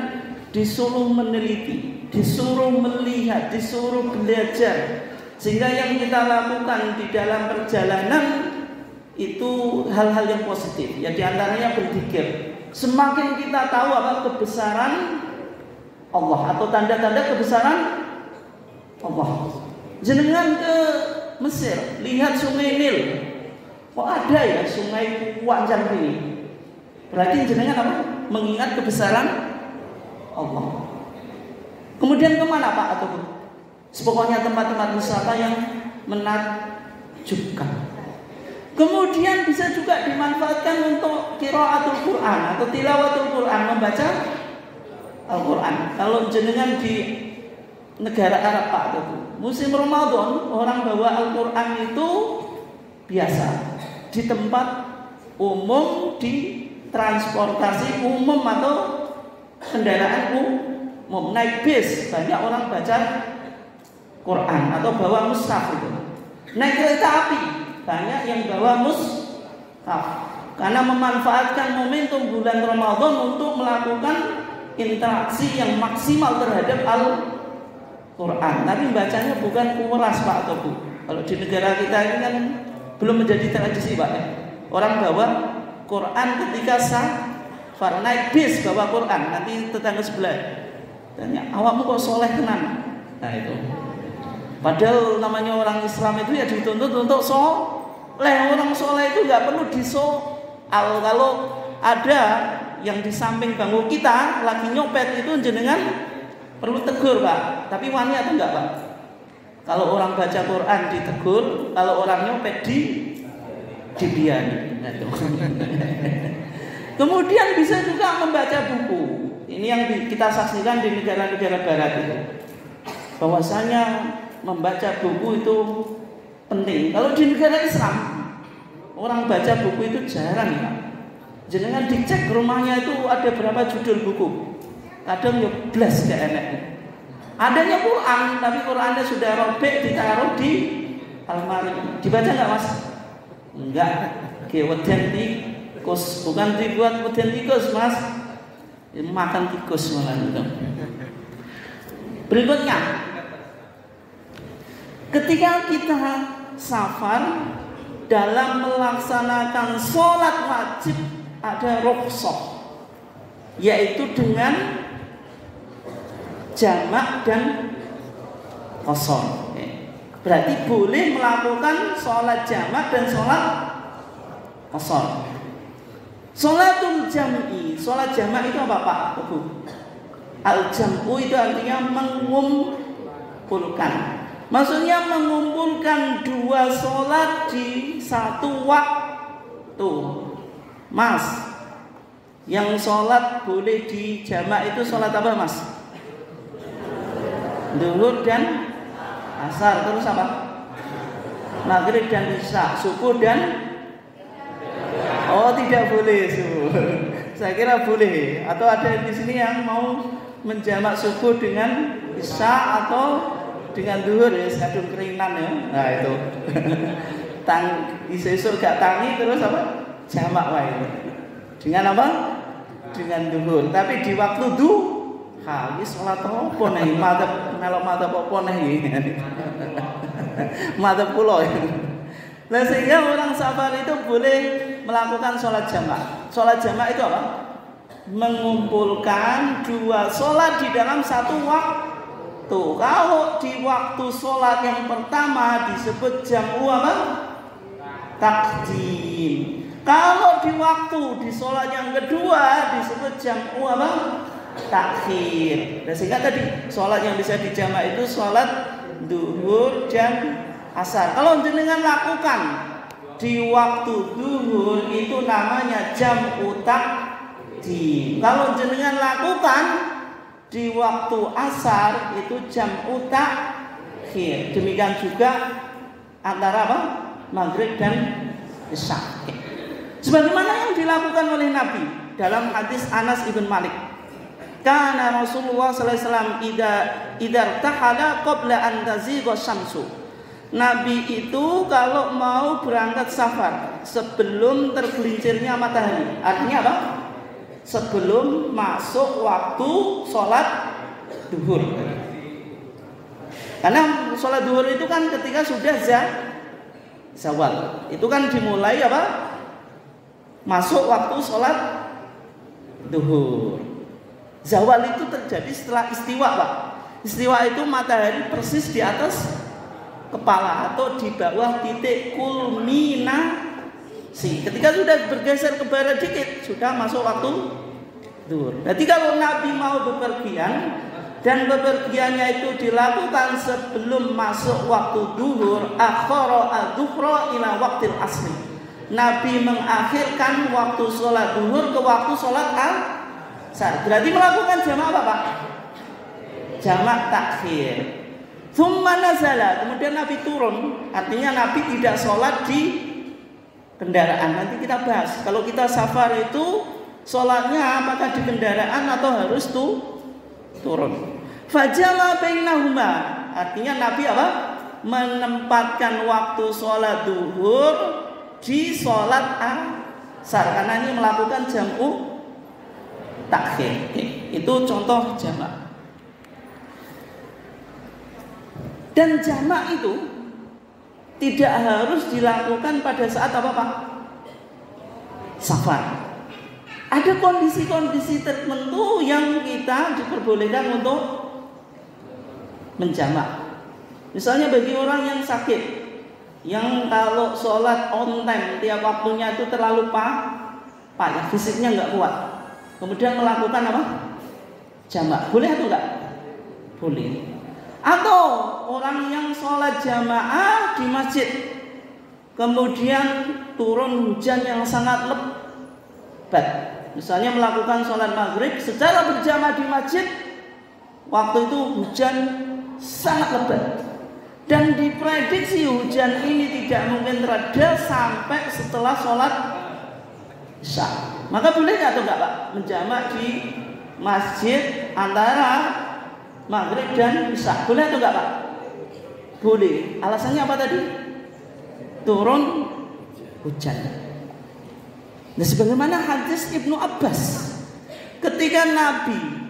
disuruh meneliti, disuruh melihat, disuruh belajar. Sehingga yang kita lakukan di dalam perjalanan itu hal-hal yang positif. Ya diantaranya berpikir. Semakin kita tahu apa kebesaran Allah atau tanda-tanda kebesaran Allah. Jenengan ke Mesir, lihat Sungai Nil. Kok ada ya sungai panjang ini? Berarti jenengan apa? Mengingat kebesaran Allah. Kemudian kemana Pak? Atau pokoknya tempat-tempat wisata yang menakjubkan. Kemudian bisa juga dimanfaatkan untuk qiraatul Quran atau tilawatul Quran, membaca Al-Quran. Kalau jenengan di negara Arab Pak, musim Ramadan orang bawa Al-Quran itu biasa di tempat umum, di transportasi umum atau kendaraan umum, naik bis banyak orang baca Quran atau bawa mushaf itu. Naik kereta api banyak yang bawa mushaf karena memanfaatkan momentum bulan Ramadan untuk melakukan interaksi yang maksimal terhadap Al-Quran. Tapi bacanya bukan kuras Pak atau Bu. Kalau di negara kita ini kan belum menjadi tradisi Pak ya. Orang bawa Quran ketika safar, naik bis bawa Quran. Nanti tetangga sebelah tanya, awakmu kok soleh tenan? Nah itu. Padahal namanya orang Islam itu ya dituntut untuk soleh. Orang soleh itu nggak perlu disoal. Kalau ada yang di samping bangku kita lagi nyopet itu jenengan perlu tegur Pak. Tapi wani atau enggak Pak? Kalau orang baca Quran ditegur, kalau orang nyopet dibiani. Kemudian bisa juga membaca buku. Ini yang kita saksikan di negara-negara barat itu. Bahwasanya membaca buku itu penting. Kalau di negara Islam orang baca buku itu jarang ya. Jenengan dicek rumahnya itu ada berapa judul buku. Kadang ya blas gak enak. Adanya Quran, tapi Qurannya sudah robek ditaruh di almari. Dibaca enggak Mas? Enggak. Weden tikus, bukan dibuat weden tikus Mas. Makan tikus malah itu. Berikutnya, ketika kita safar dalam melaksanakan sholat wajib ada rukhsah, yaitu dengan jamak dan qasar. Berarti boleh melakukan sholat jamak dan sholat qasar. Sholatul jam'i, sholat jamak itu apa Pak? Al-jam'u itu artinya mengumpulkan. Maksudnya mengumpulkan dua sholat di satu waktu. Mas, yang sholat boleh di jamak itu sholat apa Mas? Zuhur dan asar, terus apa? Maghrib dan isya, subuh dan tidak boleh subuh. Saya kira boleh. Atau ada di sini yang mau menjamak subuh dengan isya atau dengan zuhur ya, kadung keringan ya. Nah itu. Isu-isu gak tangi terus apa? Jamak wae. Dengan apa? Dengan zuhur. Tapi di waktu duha, iki salat apa nih? Madhep melok madhep apa nih? Madhep kula. Nah sehingga orang safar itu boleh melakukan sholat jamak. Sholat jamak itu apa? Mengumpulkan dua sholat di dalam satu waktu. Kalau di waktu sholat yang pertama disebut jamu apa? Takdim. Kalau di waktu di sholat yang kedua disebut jam'u apa? Takhir. Dan sehingga tadi sholat yang bisa dijamak itu sholat duhur dan asar. Kalau jenengan lakukan di waktu duhur itu namanya jam'u takdim. Kalau jenengan lakukan di waktu asar itu jam'u takhir. Demikian juga antara apa? Maghrib dan isya. Sebagaimana yang dilakukan oleh Nabi dalam hadis Anas ibn Malik. Kana Rasulullah sallallahu alaihi wasallam idza tahala qabla an tazigha syamsu. Nabi itu kalau mau berangkat safar sebelum tergelincirnya matahari. Artinya apa? Sebelum masuk waktu sholat duhur. Karena sholat duhur itu kan ketika sudah zawal. Itu kan dimulai apa? Masuk waktu sholat duhur. Zawal itu terjadi setelah istiwa, Pak. Istiwa itu matahari persis di atas kepala atau di bawah titik kulminasi. Ketika sudah bergeser ke barat dikit, sudah masuk waktu duhur. Jadi kalau Nabi mau bepergian dan bepergiannya itu dilakukan sebelum masuk waktu duhur, akhara adzuhra ila waqtil asri. Nabi mengakhirkan waktu sholat duhur ke waktu sholat asar. Berarti melakukan jamak apa, Pak? Jamak takhir. Tsumma nazala, kemudian Nabi turun. Artinya Nabi tidak sholat di kendaraan. Nanti kita bahas. Kalau kita safar itu sholatnya apakah di kendaraan atau harus turun. Fajala bainahuma. Artinya Nabi apa? Menempatkan waktu sholat duhur di sholat asar, karena ini melakukan jam'u takhir. Itu contoh jamak. Dan jamak itu tidak harus dilakukan pada saat apa, Pak? Safar. Ada kondisi-kondisi tertentu yang kita diperbolehkan untuk menjamak. Misalnya bagi orang yang sakit, yang kalau sholat on time tiap waktunya itu terlalu payah, fisiknya nggak kuat, kemudian melakukan apa? Jamak, boleh atau enggak? Boleh. Atau orang yang sholat jamaah di masjid, kemudian turun hujan yang sangat lebat, misalnya melakukan sholat maghrib secara berjamaah di masjid, waktu itu hujan sangat lebat. Dan diprediksi hujan ini tidak mungkin reda sampai setelah sholat isya. Maka boleh atau enggak, Pak, menjamak di masjid antara maghrib dan isya? Boleh atau enggak, Pak? Boleh. Alasannya apa tadi? Turun hujan. Nah, sebagaimana hadis Ibnu Abbas, ketika Nabi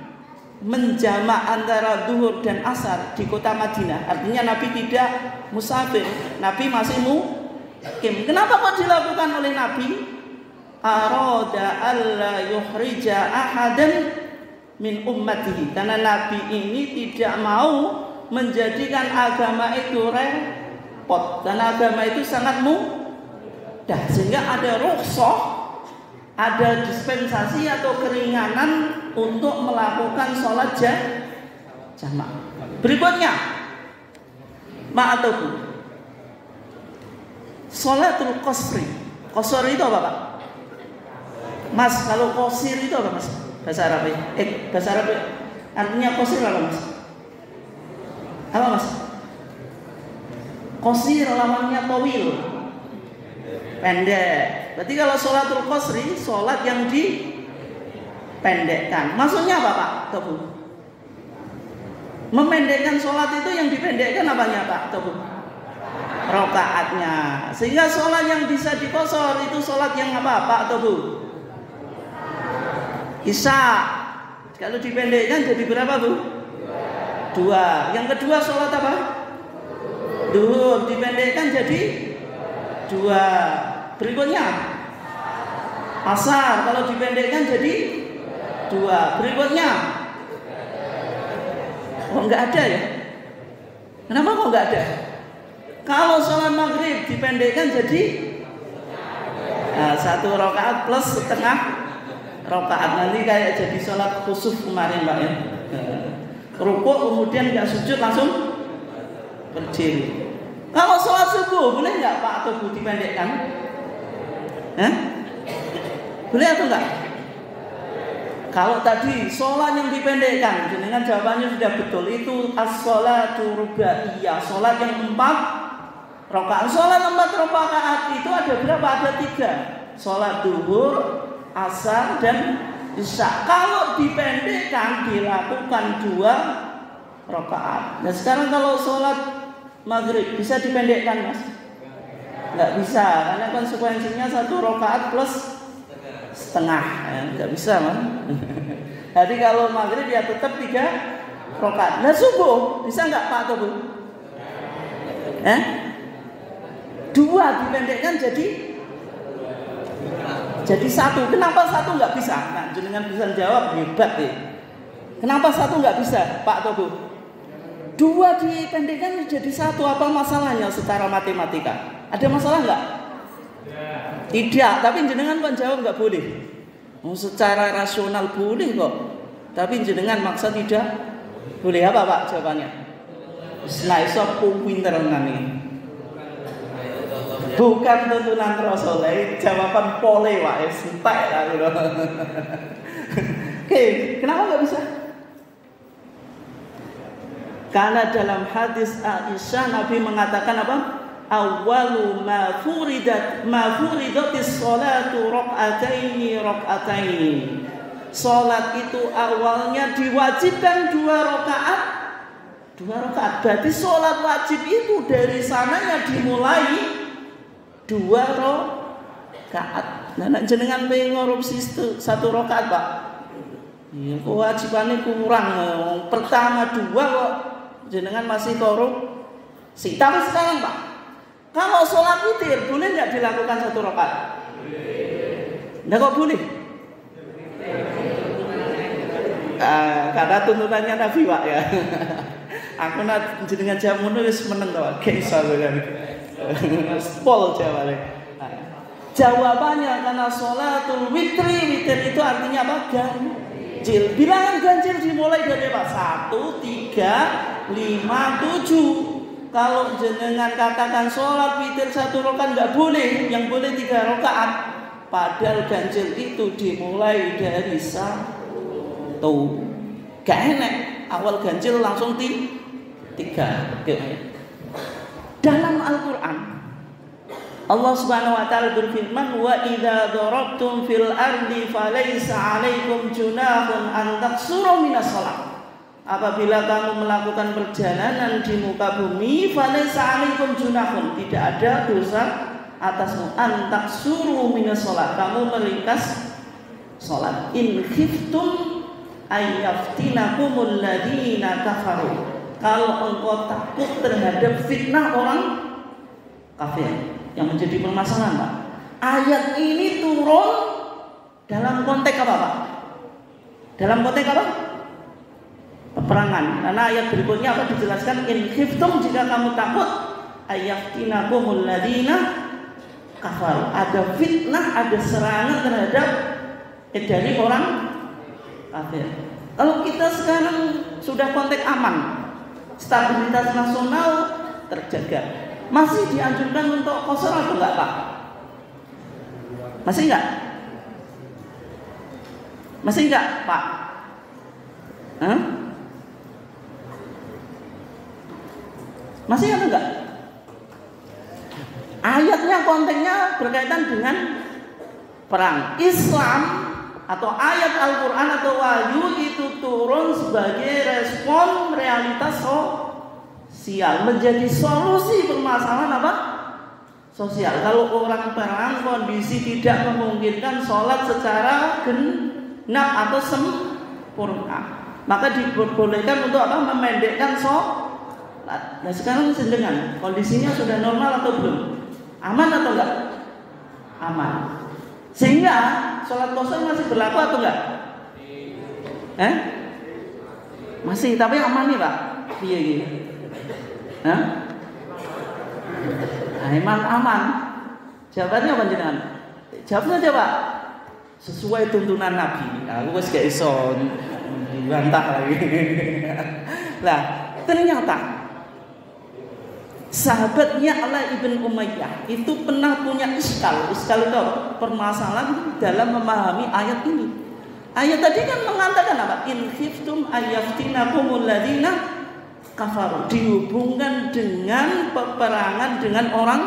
menjamak antara duhur dan asar di kota Madinah, artinya Nabi tidak musafir, Nabi masih mukim. Kenapa kok dilakukan oleh Nabi? Arada alla yuhrija ahadan min ummatihi, karena Nabi ini tidak mau menjadikan agama itu repot, karena agama itu sangat mudah, sehingga ada rukhsah, ada dispensasi atau keringanan untuk melakukan sholat jamak. Berikutnya, ma'atuhu, sholatul qasri. Qasr itu apa, Pak? Mas, kalau qasir itu apa, Mas? Bahasa Arab ya? Bahasa Arab ya? Artinya qasir apa, Mas? Apa, Mas? Qasir lawannya tawil, pendek. Berarti kalau sholatul qasri, sholat yang dipendekkan. Maksudnya apa, Pak? Tobu. Memendekkan sholat itu yang dipendekkan apanya, Pak? Tobu. Rakaatnya. Sehingga sholat yang bisa dikosor itu sholat yang apa, Pak? Tobu. Isya. Kalau dipendekkan jadi berapa, Bu? 2. Yang kedua sholat apa? Duhur. Dipendekkan jadi 2. Berikutnya asar, kalau dipendekkan jadi 2. Berikutnya enggak ada ya? Kenapa kok enggak ada? Kalau sholat maghrib dipendekkan jadi Nah, 1 rakaat plus setengah rakaat, nanti kayak jadi sholat khusuf kemarin Pak ya. Rukuk kemudian nggak sujud langsung berdiri. Kalau sholat subuh boleh nggak Pak atau Bu dipendekkan? Boleh atau enggak? Kalau tadi sholat yang dipendekkan, dengan jawabannya sudah betul, itu as-sholatu rubaiyah, sholat yang 4 rakaat. Sholat 4 rakaat itu ada berapa? Ada 3. Sholat duhur, asar, dan isya. Kalau dipendekkan dilakukan 2 rakaat. Nah sekarang kalau sholat maghrib bisa dipendekkan Mas? Nggak bisa, karena konsekuensinya 1 rakaat plus setengah, nggak bisa Mas. Jadi kalau maghrib ya tetap 3 rakaat. Nah subuh bisa nggak Pak atau Bu? 2 dipendekkan jadi 1. Kenapa 1 nggak bisa? Nah jenengan bisa jawab, hebat ya. Kenapa 1 nggak bisa Pak atau Bu? 2 dipendekkan jadi 1, apa masalahnya secara matematika? Ada masalah nggak? Tidak, tapi jenengan kan jawab nggak boleh. Secara rasional boleh kok, tapi jenengan maksa tidak boleh. Apa Pak jawabannya? Nah iso pinter nani. Bukan tuntunan Rasul, jawaban pole wae entek aku. Oke, kenapa nggak bisa? Karena dalam hadis Aisyah Nabi mengatakan apa? Awwalu ma furidatis sholatu rak'ataini. Salat itu awalnya diwajibkan 2 rakaat. 2 rakaat. Berarti salat wajib itu dari sananya dimulai 2 rakaat. Nah nek jenengan pengen ngorupsi 1 rakaat, Pak. Ya kewajibannya kurang. Pertama 2 kok jenengan masih korupsi. Tapi sekarang Pak, kalau sholat witir boleh nggak dilakukan 1 rakaat? Nggak kok boleh? Karena tuntunannya Nabi Pak ya. Aku nak jenengan jamu nulis meneng tau, kisah kan. Pol jawabannya. Jawabannya karena sholatul witir itu artinya apa? Ganjil. Bilangan ganjil dimulai dari apa? 1, 3, 5, 7. Kalau jenengan katakan sholat witir 1 rakaat nggak boleh, yang boleh 3 rakaat. Padahal ganjil itu dimulai dari 1. Gak enak, awal ganjil langsung 3. Dalam Al-Quran Allah Subhanahu wa taala berfirman, wa idza darabtum fil ardi falaysa 'alaikum junahun an taqsuru minas shalah. Apabila kamu melakukan perjalanan di muka bumi, falaysa 'alaikum junahun, tidak ada dosa atasmu, an taqsuru minas shalah, kamu meringkas salat. In khiftum ayyaftinakumul ladina kafaru, kalau engkau takut terhadap fitnah orang kafir. Yang menjadi permasalahan Pak, ayat ini turun dalam konteks apa Pak? Dalam konteks apa? Peperangan. Karena ayat berikutnya apa dijelaskan, in khiftum, jika kamu takut ayyaftinakumul ladina kafaru, ada fitnah, ada serangan terhadap dari orang kafir. Kalau kita sekarang sudah konteks aman, stabilitas nasional terjaga, masih dianjurkan untuk qasar atau enggak Pak? Masih enggak? Masih enggak Pak? Masih atau enggak? Ayatnya konteksnya berkaitan dengan perang. Islam atau ayat Al-Quran atau wahyu itu turun sebagai respon realitas sosial, menjadi solusi permasalahan apa? Sosial. Kalau orang perang kondisi tidak memungkinkan sholat secara genap atau sempurna, maka diperbolehkan untuk apa? Memendekkan sholat. Nah sekarang sedang kondisinya sudah normal atau belum? Aman atau enggak? Aman. Sehingga sholat qasar masih berlaku atau enggak? Masih, tapi aman nih Pak. Iya gitu. Aman. Jawabannya apa jenengan? Jawab saja Pak. Sesuai tuntunan Nabi. Aku wis gak iso dibantah lagi. Lah, ternyata sahabatnya Ala ibn Umayyah itu pernah punya iskal itu permasalahan dalam memahami ayat ini. Ayat tadi kan mengatakan apa? In khiftum ayaftinakumul ladzina kafaru, dihubungkan dengan peperangan dengan orang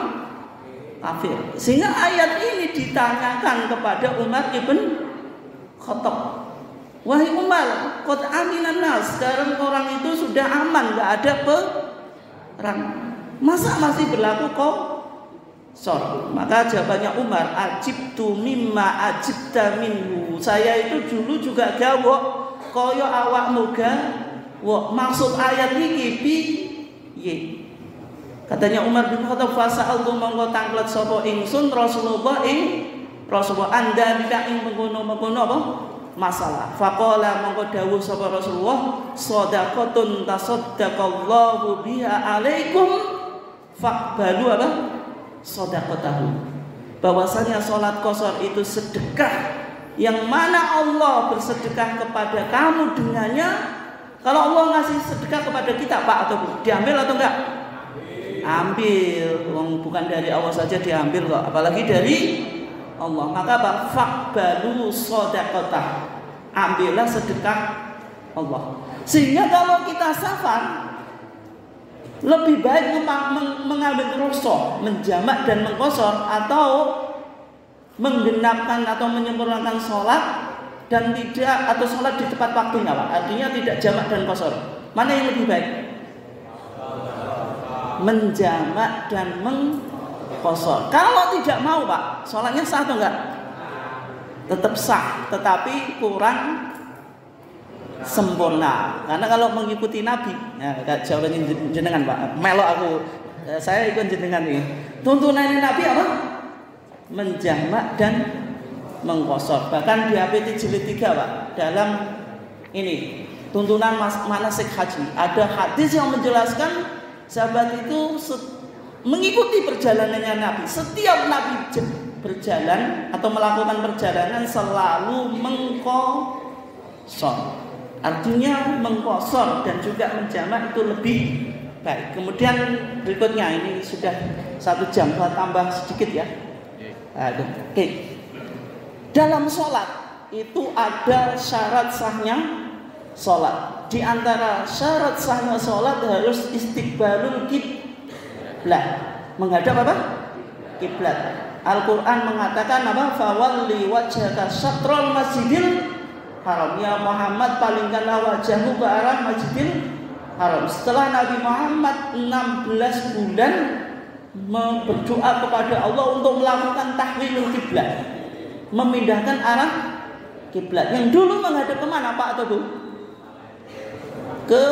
kafir. Sehingga ayat ini ditanyakan kepada Umar ibn Khattab. Wahai Umar, qad aminan nas, sekarang orang itu sudah aman, enggak ada perang. Masa masih berlaku qasar? Maka jawabannya Umar, ajibtu mimma ajibta minhu. Saya itu dulu juga gawok kaya awakmu gawok. Maksud ayat iki piye? Katanya Umar bin Khattab, fasa'altu mongko tanglet sapa ingsun Rasulullah Anda tidak ing mengkono-mengkono apa? Masalah. Faqala mongko dawuh sapa Rasulullah, shadaqatun tasaddaqallahu biha alaikum faqbalu apa? Shadaqatahu. Bahwasanya salat qashar itu sedekah yang mana Allah bersedekah kepada kamu dengannya. Kalau Allah ngasih sedekah kepada kita Pak atau Bu, diambil atau enggak? Ambil. Bukan dari Allah saja diambil kok, apalagi dari Allah. Maka apa? Faqbalu shadaqatah. Ambillah sedekah Allah. Sehingga kalau kita safar, lebih baik mengambil rukshah, menjamak dan mengqashar, atau menggenapkan atau menyempurnakan sholat dan tidak, atau sholat di tepat waktunya Pak. Artinya tidak jamak dan qashar. Mana yang lebih baik? Menjamak dan mengqashar. Kalau tidak mau Pak, sholatnya sah atau enggak? Tetap sah, tetapi kurang sempurna. Karena kalau mengikuti Nabi, ya, jawabannya jenengan Pak. Melo aku, saya ikut jenengan nih. Tuntunannya Nabi apa? Menjamak dan mengqashar. Bahkan di HPT jilid 3 Pak, dalam ini tuntunan manasik haji, ada hadis yang menjelaskan sahabat itu mengikuti perjalanannya Nabi. Setiap Nabi berjalan atau melakukan perjalanan selalu mengqashar. Artinya mengqashar dan juga menjamak itu lebih baik. Kemudian berikutnya, ini sudah 1 jam, tambah sedikit ya. Oke. Dalam sholat itu ada syarat sahnya sholat. Di antara syarat sahnya sholat harus istiqbalul kiblat, menghadap apa? Kiblat. Al-Quran mengatakan apa? Fawalli wajhaka syatrul masjidil haram. Ya Muhammad, palingkanlah wajahmu ke arah Masjidil Haram. Setelah Nabi Muhammad 16 bulan berdoa kepada Allah untuk melakukan tahwilul kiblat, memindahkan arah kiblat. Yang dulu menghadap kemana Pak atau Bu? Ke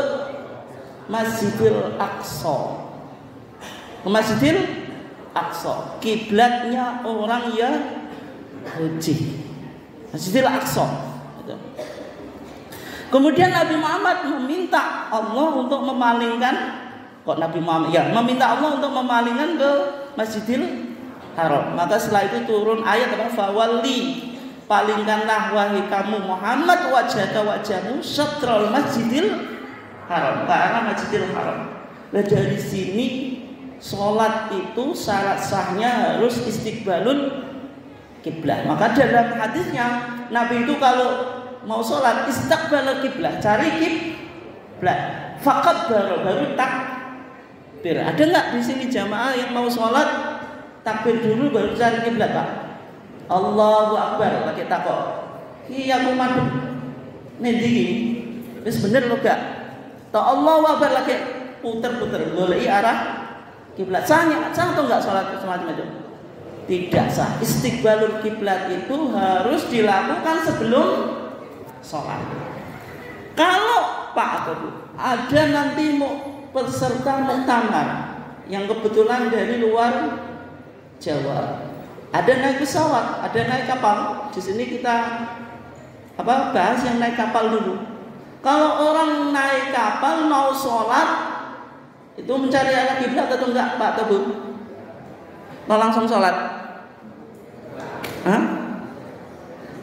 Masjidil Aqsa. Ke Masjidil Aqsa. Kiblatnya orang Yahudi. Masjidil Aqsa. Kemudian Nabi Muhammad meminta Allah untuk memalingkan, meminta Allah untuk memalingkan ke Masjidil Haram. Maka setelah itu turun ayat apa? Fawalli, palingkanlah wahai kamu Muhammad wajahmu syatrul Masjidil Haram, ke arah Masjidil Haram. Nah dari sini sholat itu syarat sahnya harus istiqbalul kiblat. Maka dalam hadisnya Nabi itu kalau mau sholat istiqbalul kiblat, cari kiblat, faqat baru takbir. Ada nggak di sini jamaah yang mau sholat takbir dulu baru cari kiblat Pak? Allahu Akbar pakai takok. Iya aku madhep nendi wis bener lo gak? Ta Allahu Akbar lagi puter-puter goleki arah kiblat. Sah atau enggak sholat semacam itu? Tidak sah. Istiqbalul kiblat itu harus dilakukan sebelum sholat. Kalau Pak atau Bu, ada nanti peserta muktamar yang kebetulan dari luar Jawa, ada naik pesawat, ada naik kapal. Di sini kita bahas yang naik kapal dulu. Kalau orang naik kapal mau sholat itu mencari arah kiblat atau enggak Pak atau Bu? Mau langsung sholat? Hah?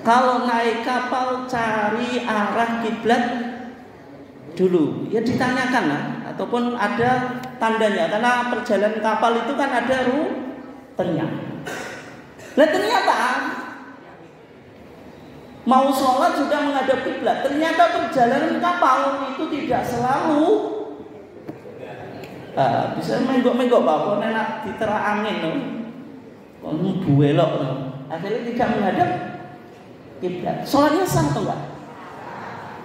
Kalau naik kapal cari arah kiblat dulu, ya ditanyakan lah, ataupun ada tandanya, karena perjalanan kapal itu kan ada rutenya. Nah ternyata mau sholat sudah menghadap kiblat. Ternyata perjalanan kapal itu tidak selalu bisa menggok-menggok Pak, enak ditera angin buelok, akhirnya tidak menghadap kiblat. Sholatnya sah atau enggak?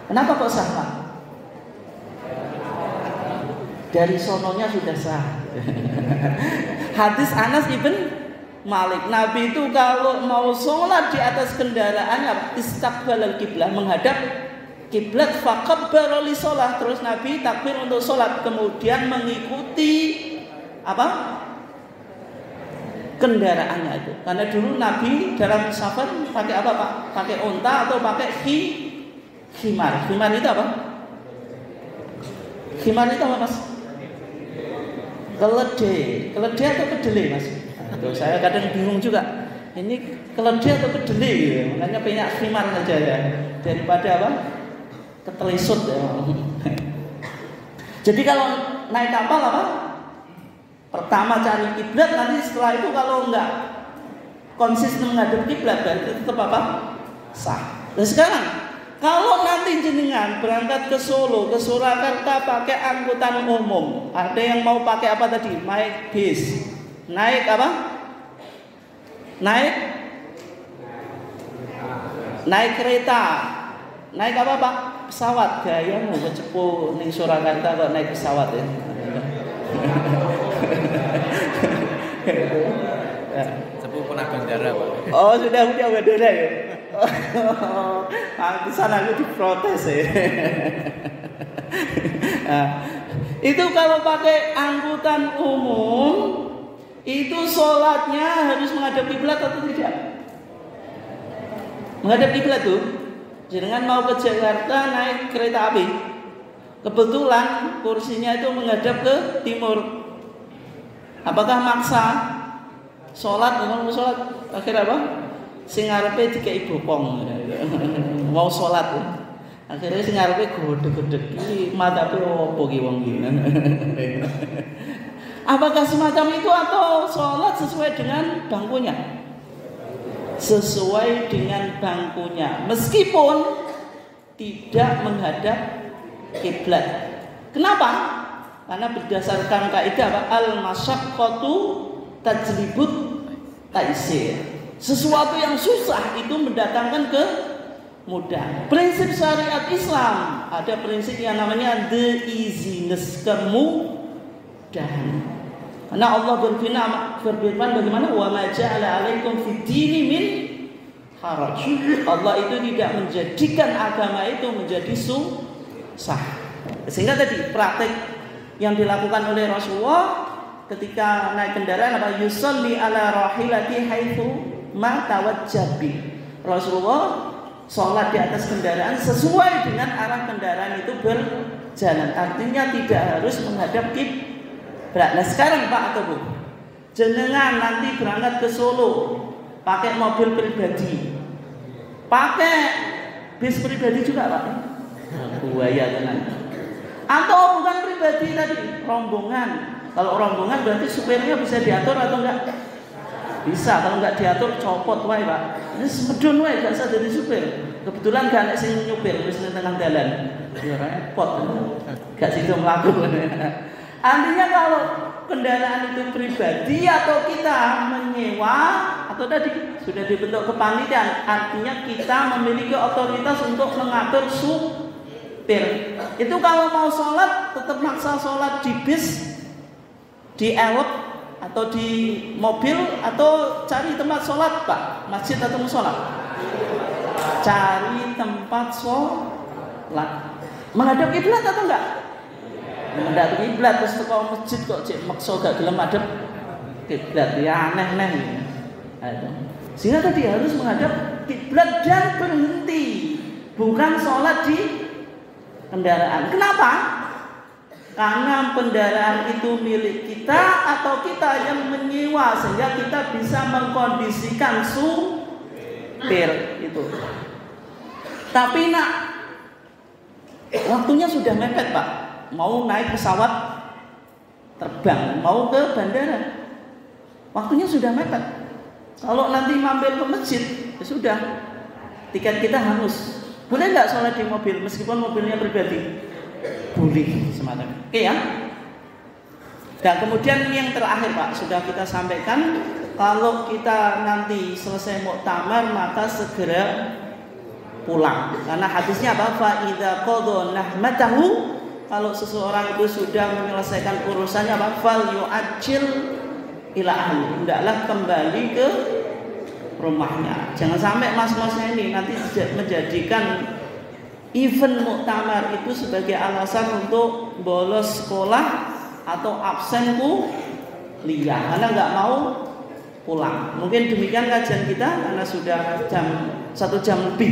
Kenapa kok sah Pak? Dari sononya sudah sah. Hadis Anas ibn Malik, Nabi itu kalau mau sholat di atas kendaraan istaqbalal kiblah, menghadap kiblat, faqabbara li sholat, terus Nabi takbir untuk sholat, kemudian mengikuti apa? Kendaraannya itu. Karena dulu Nabi dalam safar pakai apa Pak? Pakai unta atau pakai khimar? Khimar itu apa? Khimar itu apa Mas? Keledai atau kedelai Mas? Aduh, saya kadang bingung juga. Ini keledai atau kedelai gitu. Makanya banyak khimar saja ya. Daripada apa? Ketelisut ya. Jadi kalau naik kapal apa? Pertama cari kiblat, nanti setelah itu kalau enggak konsisten menghadap kiblat berarti tetap apa? Sah. Dan sekarang kalau nanti jenengan berangkat ke Solo, ke Surakarta pakai angkutan umum, ada yang mau pakai apa tadi? Naik bis, naik apa? Naik kereta, naik apa Pak? Pesawat. Gaya mau kecepu ning Surakarta kok naik pesawat ya? Cepu pernah bandara Pak. Oh sudah bandara ya. Pantesan aku diprotes ya. Nah, itu kalau pakai angkutan umum itu sholatnya harus menghadap kiblat atau tidak? Menghadap kiblat tuh. Jangan mau ke Jakarta naik kereta api, kebetulan kursinya itu menghadap ke timur. Apakah maksa sholat? Mau sholat akhirnya apa? Sing ngarepe dikei bopong. Mau sholat ya. Akhirnya sing ngarepe godheg-godheg iki matape opo ki wong iki. Apakah semacam itu atau sholat sesuai dengan bangkunya? Sesuai dengan bangkunya, meskipun tidak menghadap kiblat. Kenapa? Karena berdasarkan kaidah apa? Al-masyaqqatu tajlibut taisir. Sesuatu yang susah itu mendatangkan kemudahan. Prinsip syariat Islam ada prinsip yang namanya the easiness, kemudahan. Karena Allah berfirman bagaimana? Wa ma ja'ala 'alaikum fid dini min haraj. Allah itu tidak menjadikan agama itu menjadi susah. Sehingga tadi praktek yang dilakukan oleh Rasulullah ketika naik kendaraan apa? Yusalli ala rahilati haitsu ma tawajjabi. Rasulullah sholat di atas kendaraan sesuai dengan arah kendaraan itu berjalan. Artinya tidak harus menghadap kiblat. Nah sekarang Pak atau Bu, jenengan nanti berangkat ke Solo pakai mobil pribadi, pakai bis pribadi juga Pak? Buaya tenan. Atau bukan pribadi tadi, rombongan. Kalau rombongan berarti supirnya bisa diatur atau enggak? Bisa. Kalau enggak diatur copot wae Pak. Ini semedun wae gak usah jadi supir. Kebetulan gak ada sing nyupir wis ning tengah dalan. Ya repot. Gak sido mlaku. Artinya kalau kendaraan itu pribadi atau kita menyewa atau tadi sudah dibentuk kepanitiaan, artinya kita memiliki otoritas untuk mengatur supir. Itu kalau mau sholat tetap maksa sholat di bis, di elok atau di mobil atau cari tempat sholat Pak, masjid atau musola. Cari tempat sholat. Menghadap kiblat atau enggak? Menghadap kiblat terus teko masjid kok cek maksa gak gelem madhep kiblat, ya aneh-aneh. Sehingga tadi harus menghadap kiblat dan berhenti, bukan sholat di kendaraan. Kenapa? Karena kendaraan itu milik kita atau kita yang menyewa, sehingga kita bisa mengkondisikan pir itu. Tapi nak waktunya sudah mepet Pak, mau naik pesawat terbang, mau ke bandara, waktunya sudah mepet. Kalau nanti mampir ke masjid, ya sudah, tiket kita hangus. Boleh nggak sholat di mobil meskipun mobilnya pribadi? Boleh semacam. Oke ya. Dan kemudian yang terakhir Pak, sudah kita sampaikan, kalau kita nanti selesai muktamar maka segera pulang. Karena hadisnya apa? Fa idza qada nahmatahu, kalau seseorang itu sudah menyelesaikan urusannya apa? Fal yu'ajjil ila ahli, hendaklah kembali ke rumahnya. Jangan sampai mas-masnya ini nanti menjadikan event muktamar itu sebagai alasan untuk bolos sekolah atau absen kuliah karena nggak mau pulang. Mungkin demikian kajian kita karena sudah 1 jam lebih.